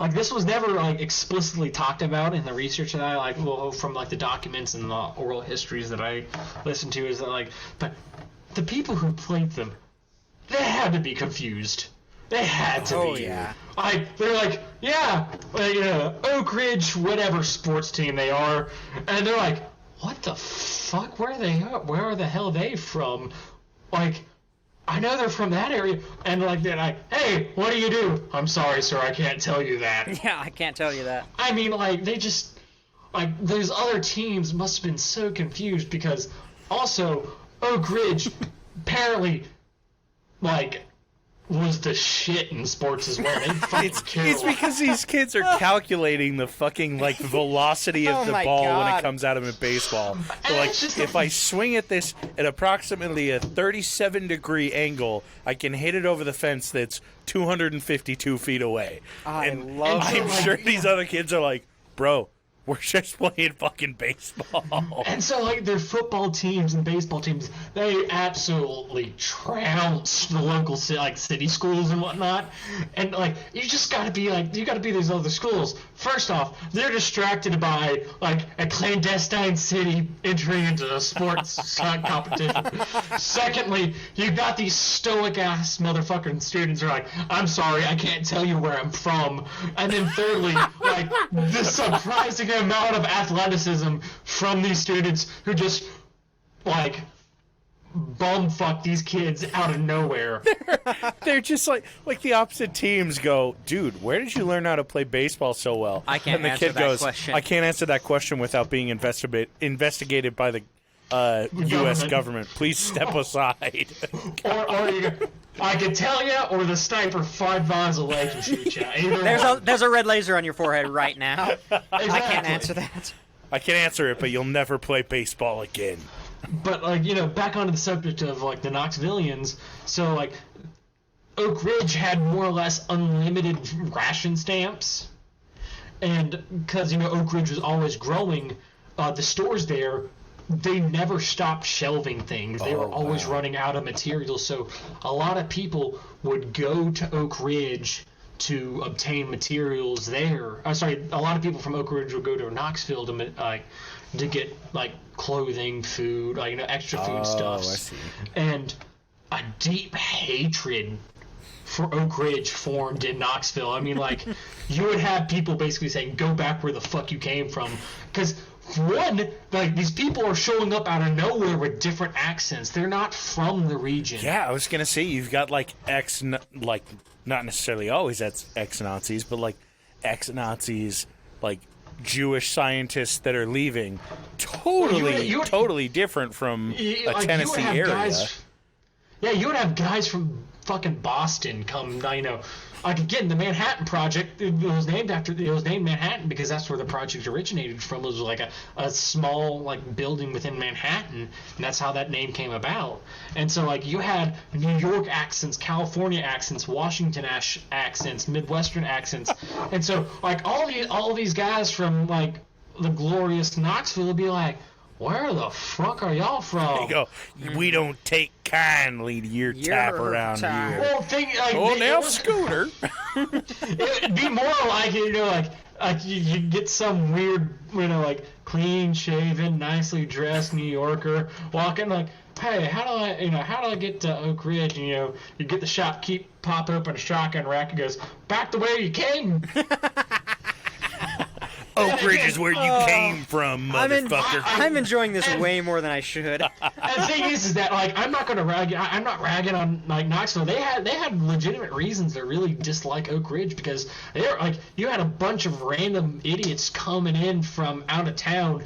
Like, this was never like explicitly talked about in the research that I from like the documents and the oral histories that I listened to, is that like, but the people who played them, they had to be confused. They had to Oh, be. yeah. Like, they're like, yeah, Oak Ridge, whatever sports team they are, and they're like, what the fuck? Where the hell are they from? Like, I know they're from that area, and like they're like, hey, what do you do? I'm sorry, sir, I can't tell you that. Yeah, I can't tell you that. I mean, like, they just, like, those other teams must have been so confused, because also Oak Ridge apparently, like, was the shit in sports as well. They fucking killed. It's because these kids are calculating the fucking, like, velocity of Oh the my ball when it God. comes out of a baseball. So, And like, it's just if I swing at this at approximately a 37-degree angle, I can hit it over the fence that's 252 feet away. I And love I'm it. sure these other kids are like, bro, we're just playing fucking baseball. And so, like, their football teams and baseball teams, they absolutely trounced the local city schools and whatnot. And, like, you just gotta be, like, you gotta be these other schools. First off, they're distracted by, like, a clandestine city entering into a sports competition. Secondly, you got these stoic-ass motherfucking students who are like, I'm sorry, I can't tell you where I'm from. And then thirdly, like, the surprising amount of athleticism from these students who just, like, bumfuck these kids out of nowhere. They're just like the opposite teams go, dude, where did you learn how to play baseball so well? I can't and the answer kid that goes, question. I can't answer that question without being investigated by the U.S. government. Please step aside. or you go, I can tell you, or the sniper 5 miles away can shoot you. Either one. There's a red laser on your forehead right now. I can't Exactly. answer that. I can answer it, but you'll never play baseball again. But, like, back onto the subject of, like, the Knoxvillians, so, like, Oak Ridge had more or less unlimited ration stamps, and because, Oak Ridge was always growing, the stores there, they never stopped shelving things. They were always running out of materials, so a lot of people would go to Oak Ridge to obtain materials there. A lot of people from Oak Ridge would go to Knoxville to get, like, clothing, food, like, extra foodstuffs. I see. And a deep hatred for Oak Ridge formed in Knoxville. I mean, like, you would have people basically saying, go back where the fuck you came from. Because, one, like, these people are showing up out of nowhere with different accents. They're not from the region. Yeah, I was gonna say you've got like not necessarily always ex-Nazis, but like ex-Nazis, like Jewish scientists that are leaving, totally different from a Like, Tennessee area. You would have guys from fucking Boston come, like, again, the Manhattan Project, it was named Manhattan because that's where the project originated from. It was like a small, like, building within Manhattan, and that's how that name came about. And so, like, you had New York accents, California accents, Washington accents, Midwestern accents, and so, like, all these guys from, like, the glorious Knoxville would be like, where the fuck are y'all from? You go, we don't take kindly to your tap around tap. here. Well, Now, Scooter. It would be more like, like you get some weird, like, clean-shaven, nicely dressed New Yorker walking, like, hey, how do I get to Oak Ridge? And, you get the shopkeep, pop open a shotgun rack, and goes, back the way you came. Oak Ridge is where you came from, motherfucker. I'm enjoying this way more than I should. And the thing is that, like, I'm not ragging on, like, Knoxville. They had legitimate reasons to really dislike Oak Ridge, because they're like, you had a bunch of random idiots coming in from out of town,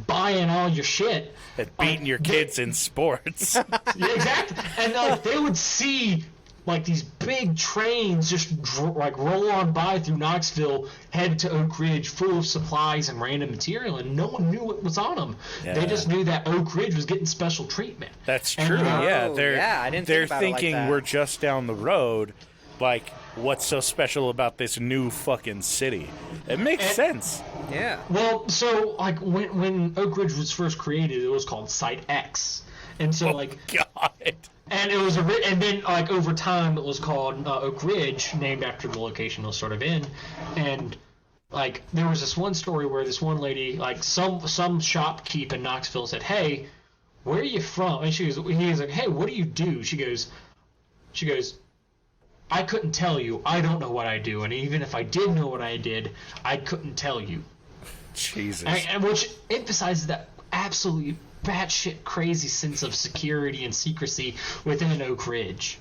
buying all your shit, And beating your kids in sports. Yeah, exactly. And, like, they would see, like these big trains just like roll on by through Knoxville, head to Oak Ridge full of supplies and random material, and no one knew what was on them. Yeah. They just knew that Oak Ridge was getting special treatment. That's And, true. I didn't They're think about it like thinking that. we're just down the road. Like, what's so special about this new fucking city? It makes sense. Yeah. Well, so like when Oak Ridge was first created, it was called Site X, and so like God. and it was and then like over time it was called Oak Ridge, named after the location it was sort of in, and like there was this one story where this one lady, like some shopkeep in Knoxville said, "Hey, where are you from?" And he was like, "Hey, what do you do?" She goes, "I couldn't tell you. I don't know what I do, and even if I did know what I did, I couldn't tell you." Jesus. And which emphasizes that absolutely batshit crazy sense of security and secrecy within Oak Ridge.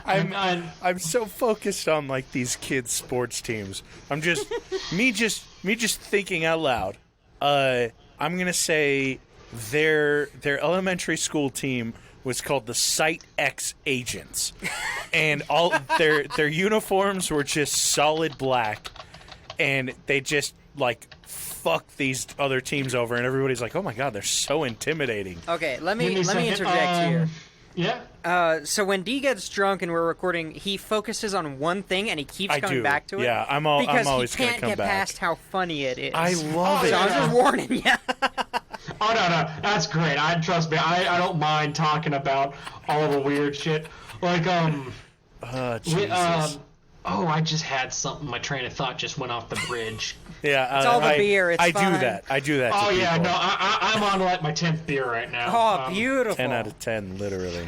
I'm so focused on like these kids' sports teams. I'm just me just thinking out loud. I'm gonna say their elementary school team was called the Site X Agents, and all their uniforms were just solid black, and they just like fuck these other teams over, and everybody's like, "Oh my god, they're so intimidating." Okay, let me Give me a second. interject here. Yeah. So when D gets drunk and we're recording, he focuses on one thing and he keeps coming back to it. Yeah, I'm because always he gonna can't come get back. past how funny it is. I love it. So I'm just warning you. Oh no, that's great. Trust me. I don't mind talking about all the weird shit. Like Jesus. I just had something. My train of thought just went off the bridge. Yeah, It's all the beer, it's I fine. do that. I do that. Oh to yeah, people. no, I'm on like my 10th beer right now. Oh, beautiful. 10 out of 10, literally.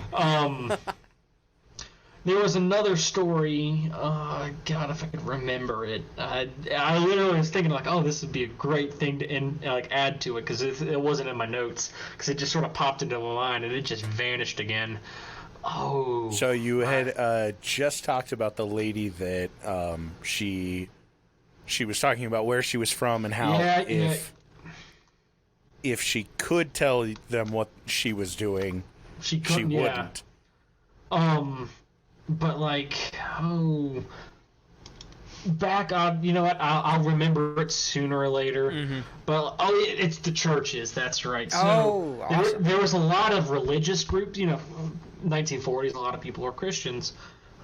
There was another story. God, if I could remember it. I literally was thinking like, oh, this would be a great thing to add to it because it wasn't in my notes because it just sort of popped into my mind and it just vanished again. Oh. So you had just talked about the lady that she was talking about where she was from and how if she could tell them what she was doing, she wouldn't. But like, back on, you know what? I'll remember it sooner or later. Mm-hmm. But it's the churches. That's right. So awesome. there was a lot of religious groups. 1940s. A lot of people were Christians,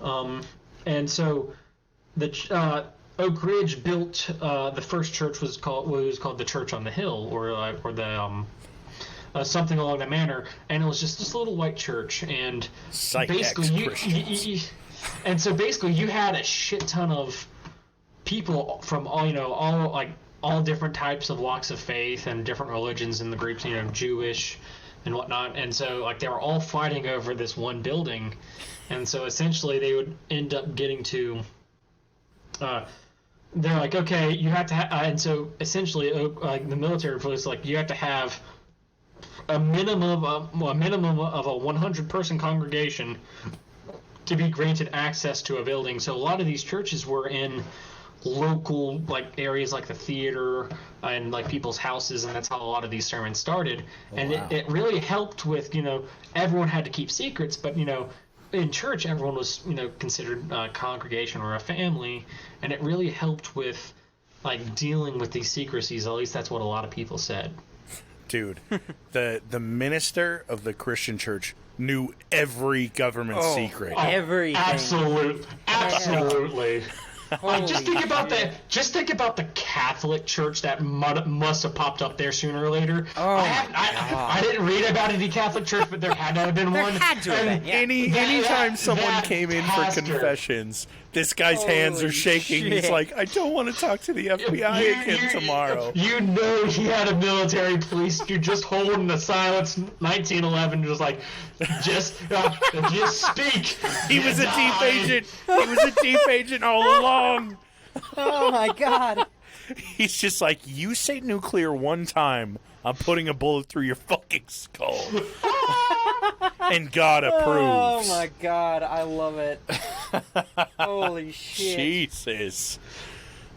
and so the Oak Ridge built the first church was called the Church on the Hill, or the something along that manner, and it was just this little white church, and basically you had a shit ton of people from all different types of walks of faith and different religions in the groups, Jewish and whatnot, and so like they were all fighting over this one building, and so essentially they would end up getting to they're like, okay, you have to and so essentially the military was like, you have to have a minimum of a 100-person congregation to be granted access to a building. So a lot of these churches were in local areas like the theater and people's houses, and that's how a lot of these sermons started. It really helped with everyone had to keep secrets, but in church everyone was considered a congregation or a family, and it really helped with dealing with these secrecies. At least that's what a lot of people said. Dude, the minister of the Christian church knew every government secret. Everything. Absolutely. Just think about shit. Just think about the Catholic Church that must have popped up there sooner or later. I didn't read about any Catholic church, but there had to have been one. There had to have been, yeah. Anytime someone that came in pastor. for confessions, this guy's hands are Holy shaking. He's shit. like, I don't want to talk to the FBI again tomorrow. He had a military police dude just holding the silence 1911, just speak. He was a deep agent. He was a deep agent all along. Oh my god. He's just like, you say nuclear one time, I'm putting a bullet through your fucking skull. And God approves. Oh my god, I love it. Holy shit. Jesus.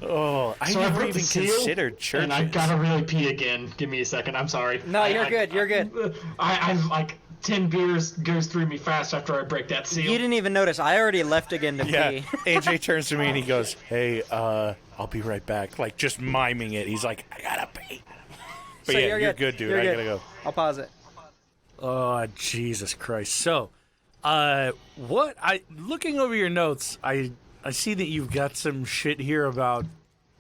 Oh, I So I never broke even the seal, considered churches. and I gotta really pee again. Give me a second. I'm sorry. No, you're good. You're good. I'm like 10 beers goes through me fast after I break that seal. You didn't even notice. I already left again to Yeah, pee. AJ turns to me and he goes, "Hey, I'll be right back." Like just miming it. He's like, "I gotta pee." But So yeah, you're good, dude. You're I good. gotta go. I'll pause it. Oh, Jesus Christ. So, looking over your notes, I see that you've got some shit here about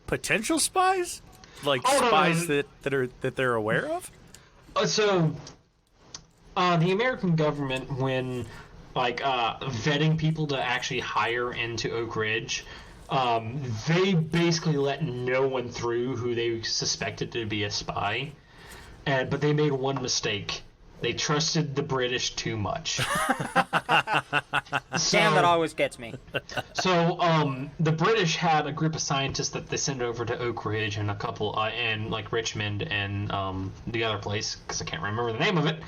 potential spies? Like spies that they're aware of? So, the American government, when vetting people to actually hire into Oak Ridge, they basically let no one through who they suspected to be a spy. But they made one mistake. They trusted the British too much. Damn, that always gets me. So, the British had a group of scientists that they sent over to Oak Ridge and a couple, and like Richmond and the other place, because I can't remember the name of it.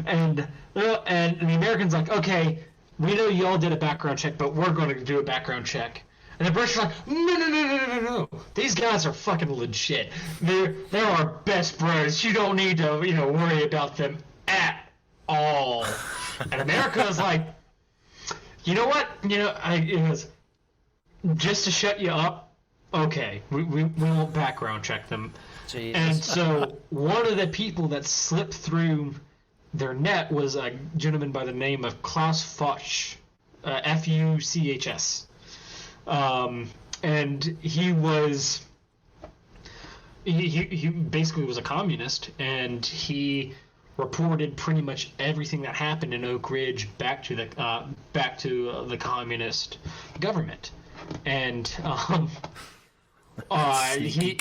And the Americans like, okay, we know you all did a background check, but we're going to do a background check. And the British are like, no. These guys are fucking legit. They're our best bros. You don't need to, worry about them at all. And America is like, you know what? It was just to shut you up. Okay, we won't background check them. Jesus. And so one of the people that slipped through their net was a gentleman by the name of Klaus Fuchs, Fuchs. And he basically was a communist, and he reported pretty much everything that happened in Oak Ridge back to the communist government. And he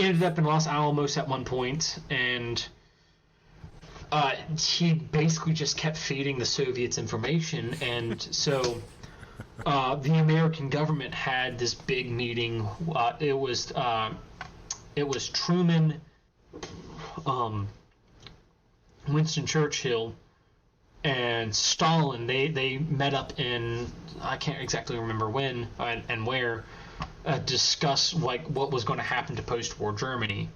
ended up in Los Alamos at one point, and he basically just kept feeding the Soviets information, and so the American government had this big meeting. It was Truman, Winston Churchill, and Stalin. They met up in, I can't exactly remember when and where, discuss like what was going to happen to post-war Germany.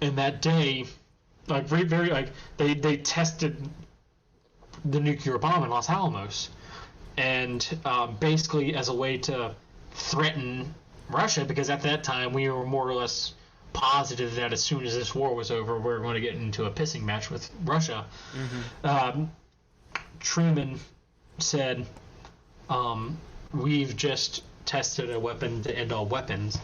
And that day, like they tested the nuclear bomb in Los Alamos. And basically as a way to threaten Russia, because at that time we were more or less positive that as soon as this war was over, we were going to get into a pissing match with Russia. Mm-hmm. Truman said, we've just tested a weapon to end all weapons.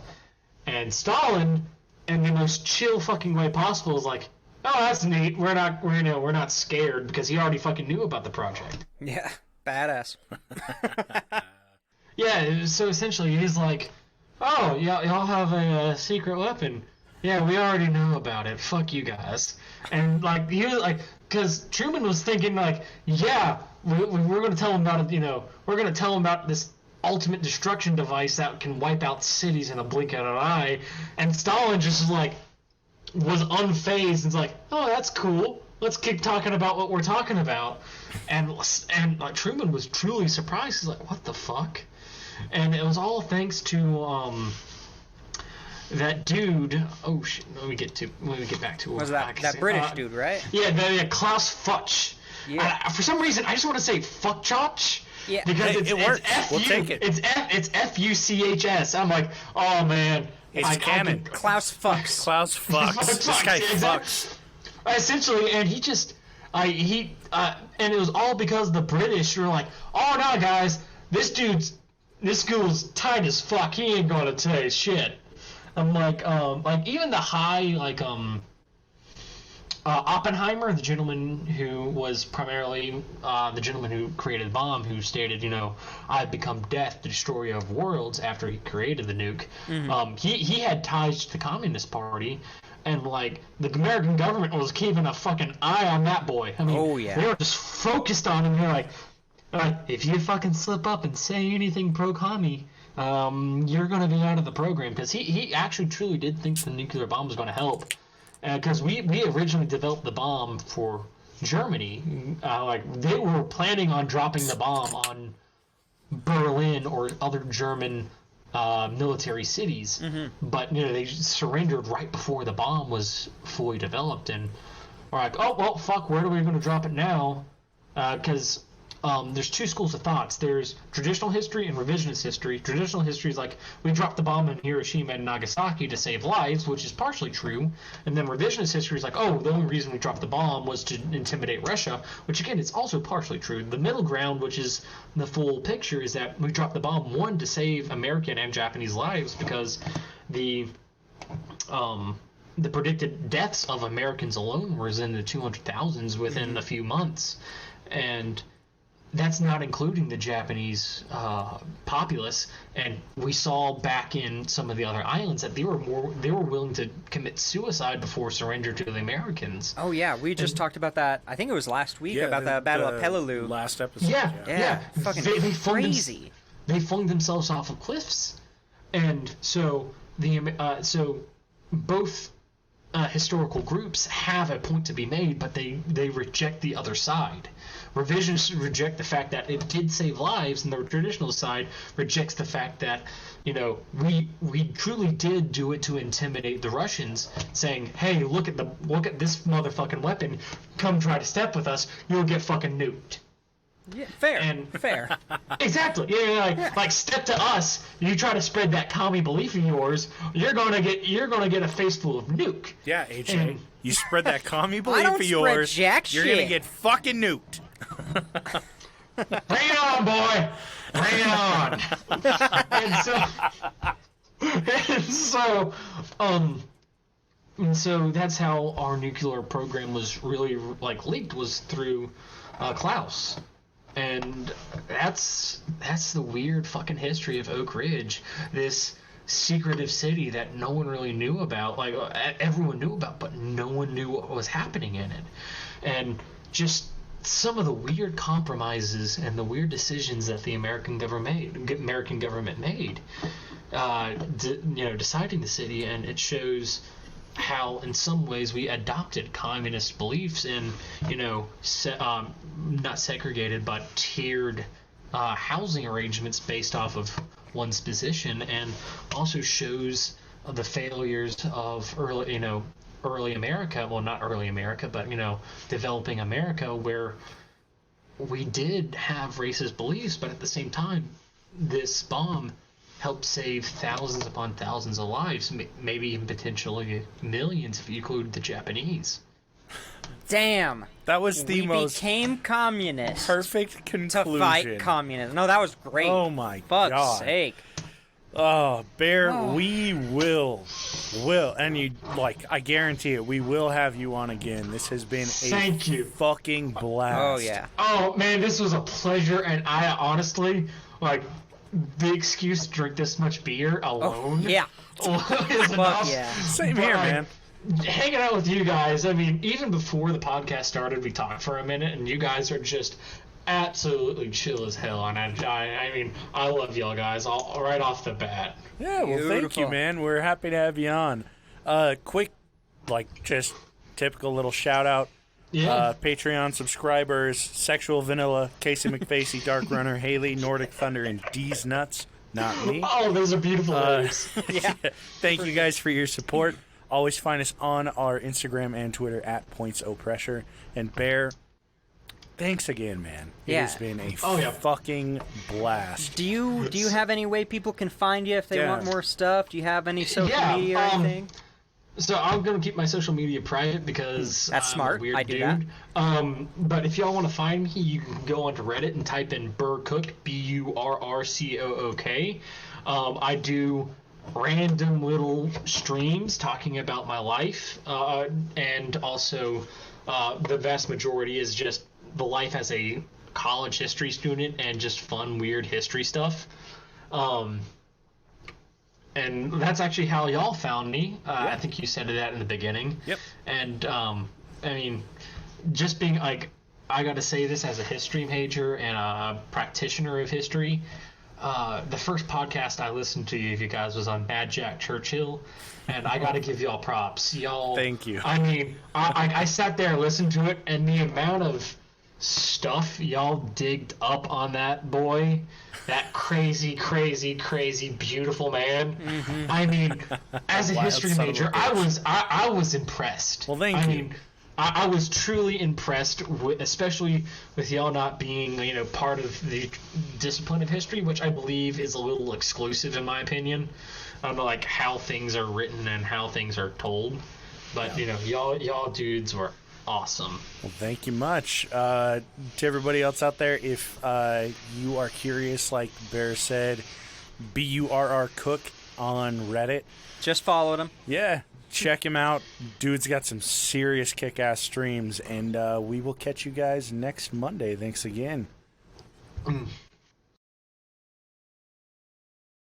And Stalin, in the most chill fucking way possible, is like, oh, that's neat. We're not scared, because he already fucking knew about the project. Yeah. Badass. Yeah, so essentially he's like, oh, y'all have a secret weapon. Yeah, we already know about it. Fuck you guys. And like he was like, because Truman was thinking like, yeah, we're going to tell him about it. We're going to tell him about this ultimate destruction device that can wipe out cities in a blink of an eye. And Stalin just was unfazed and was like, oh, that's cool. Let's keep talking about what we're talking about. And like Truman was truly surprised. He's like, what the fuck? And it was all thanks to that dude. Oh shit! Let me get back to Was that British dude, right? Yeah, Klaus Fuchs. Yeah. For some reason, I just want to say Fuchs. Yeah. Because it works. We'll take it. It's Fuchs. I'm like, oh man. It's canon. Klaus Fuchs. Klaus Fuchs. This guy fucks. Essentially, and he just, and it was all because the British were like, oh no, guys, this school's tight as fuck. He ain't gonna tell you shit. I'm like even the high, Oppenheimer, the gentleman who was primarily the gentleman who created the bomb, who stated, I've become death, the destroyer of worlds, after he created the nuke. Mm-hmm. He had ties to the Communist Party. And, the American government was keeping a fucking eye on that boy. I mean, They were just focused on him. They're like, if you fucking slip up and say anything pro-commie, you're going to be out of the program. Because he actually truly did think the nuclear bomb was going to help. Because we originally developed the bomb for Germany. They were planning on dropping the bomb on Berlin or other German military cities, but they surrendered right before the bomb was fully developed, and we're like, oh well, fuck, where are we going to drop it now? Because there's two schools of thoughts. There's traditional history and revisionist history. Traditional history is like, we dropped the bomb in Hiroshima and Nagasaki to save lives, which is partially true. And then revisionist history is like, oh, the only reason we dropped the bomb was to intimidate Russia, which again, it's also partially true. The middle ground, which is the full picture, is that we dropped the bomb, one, to save American and Japanese lives, because the predicted deaths of Americans alone was in the 200,000s within a few months. And that's not including the Japanese populace, and we saw back in some of the other islands that they were willing to commit suicide before surrender to the Americans. Oh yeah, we just talked about that. I think it was last week about the Battle of Peleliu. Last episode. Yeah. Fucking crazy. They flung themselves off of cliffs, and so both historical groups have a point to be made, but they reject the other side. Revisionists reject the fact that it did save lives, and the traditional side rejects the fact that, we truly did do it to intimidate the Russians, saying, hey, look at this motherfucking weapon, come try to step with us, you'll get fucking nuked. Yeah, fair. Exactly. Yeah, like step to us. You try to spread that commie belief of yours, you're gonna get a face full of nuke. Yeah, AJ. You spread that commie belief of yours, you're gonna get fucking nuked. Bring it on, boy. Bring it on. and so that's how our nuclear program was really leaked, was through Klaus. And that's the weird fucking history of Oak Ridge, this secretive city that no one really knew about, everyone knew about, but no one knew what was happening in it. And just some of the weird compromises and the weird decisions that the American government made, deciding the city, and it shows how in some ways we adopted communist beliefs in, not segregated but tiered housing arrangements based off of one's position, and also shows the failures of early America, well, not early America, but developing America, where we did have racist beliefs, but at the same time this bomb helped save thousands upon thousands of lives, maybe even potentially millions if you include the Japanese. Damn. That was the most became communist. Perfect conclusion. To fight communism. No, that was great. Oh my God. God. Fuck's sake. Oh, Bear, we will, and I guarantee it, we will have you on again. This has been a fucking blast. Oh, yeah. Oh, man, this was a pleasure, and I honestly, the excuse to drink this much beer alone is enough. Yeah. Same here, man. Hanging out with you guys, I mean, even before the podcast started, we talked for a minute, and you guys are just absolutely chill as hell, and I mean, I love y'all guys right off the bat. Yeah, well, thank you, man. We're happy to have you on. Quick, just typical little shout out. Yeah. Patreon subscribers: Sexual Vanilla, Casey McFacey, Dark Runner, Haley, Nordic Thunder, and D's Nuts. Not me. Oh, those are beautiful names. Yeah. Thank you guys for your support. Always find us on our Instagram and Twitter at PointsOPressure. And Bear, thanks again, man. It has been a fucking blast. Do you have any way people can find you if they want more stuff? Do you have any social media or anything? So I'm going to keep my social media private because that's smart. I'm a weird I do dude. that. But if y'all want to find me, you can go onto Reddit and type in Burr Cook, BURRCOOK. I do random little streams talking about my life, and also the vast majority is just the life as a college history student and just fun, weird history stuff. And that's actually how y'all found me. I think you said that in the beginning. Yep. And, I mean, just being, I got to say this as a history major and a practitioner of history. The first podcast I listened to you guys was on Bad Jack Churchill, and I got to give y'all props. Y'all. Thank you. I mean, I sat there and listened to it, and the amount of stuff y'all digged up on that boy, that crazy, crazy, crazy, beautiful man. Mm-hmm. I mean, as a Wild history son of a major, bitch. I was impressed. Well, thank I you. mean, I was truly impressed, especially with y'all not being, part of the discipline of history, which I believe is a little exclusive in my opinion, on like how things are written and how things are told. But y'all dudes were awesome. Well, thank you much. To everybody else out there, if you are curious, like Bear said, BURR Cook on Reddit. Just followed him. Yeah, check him out. Dude's got some serious kick-ass streams, and we will catch you guys next Monday. Thanks again.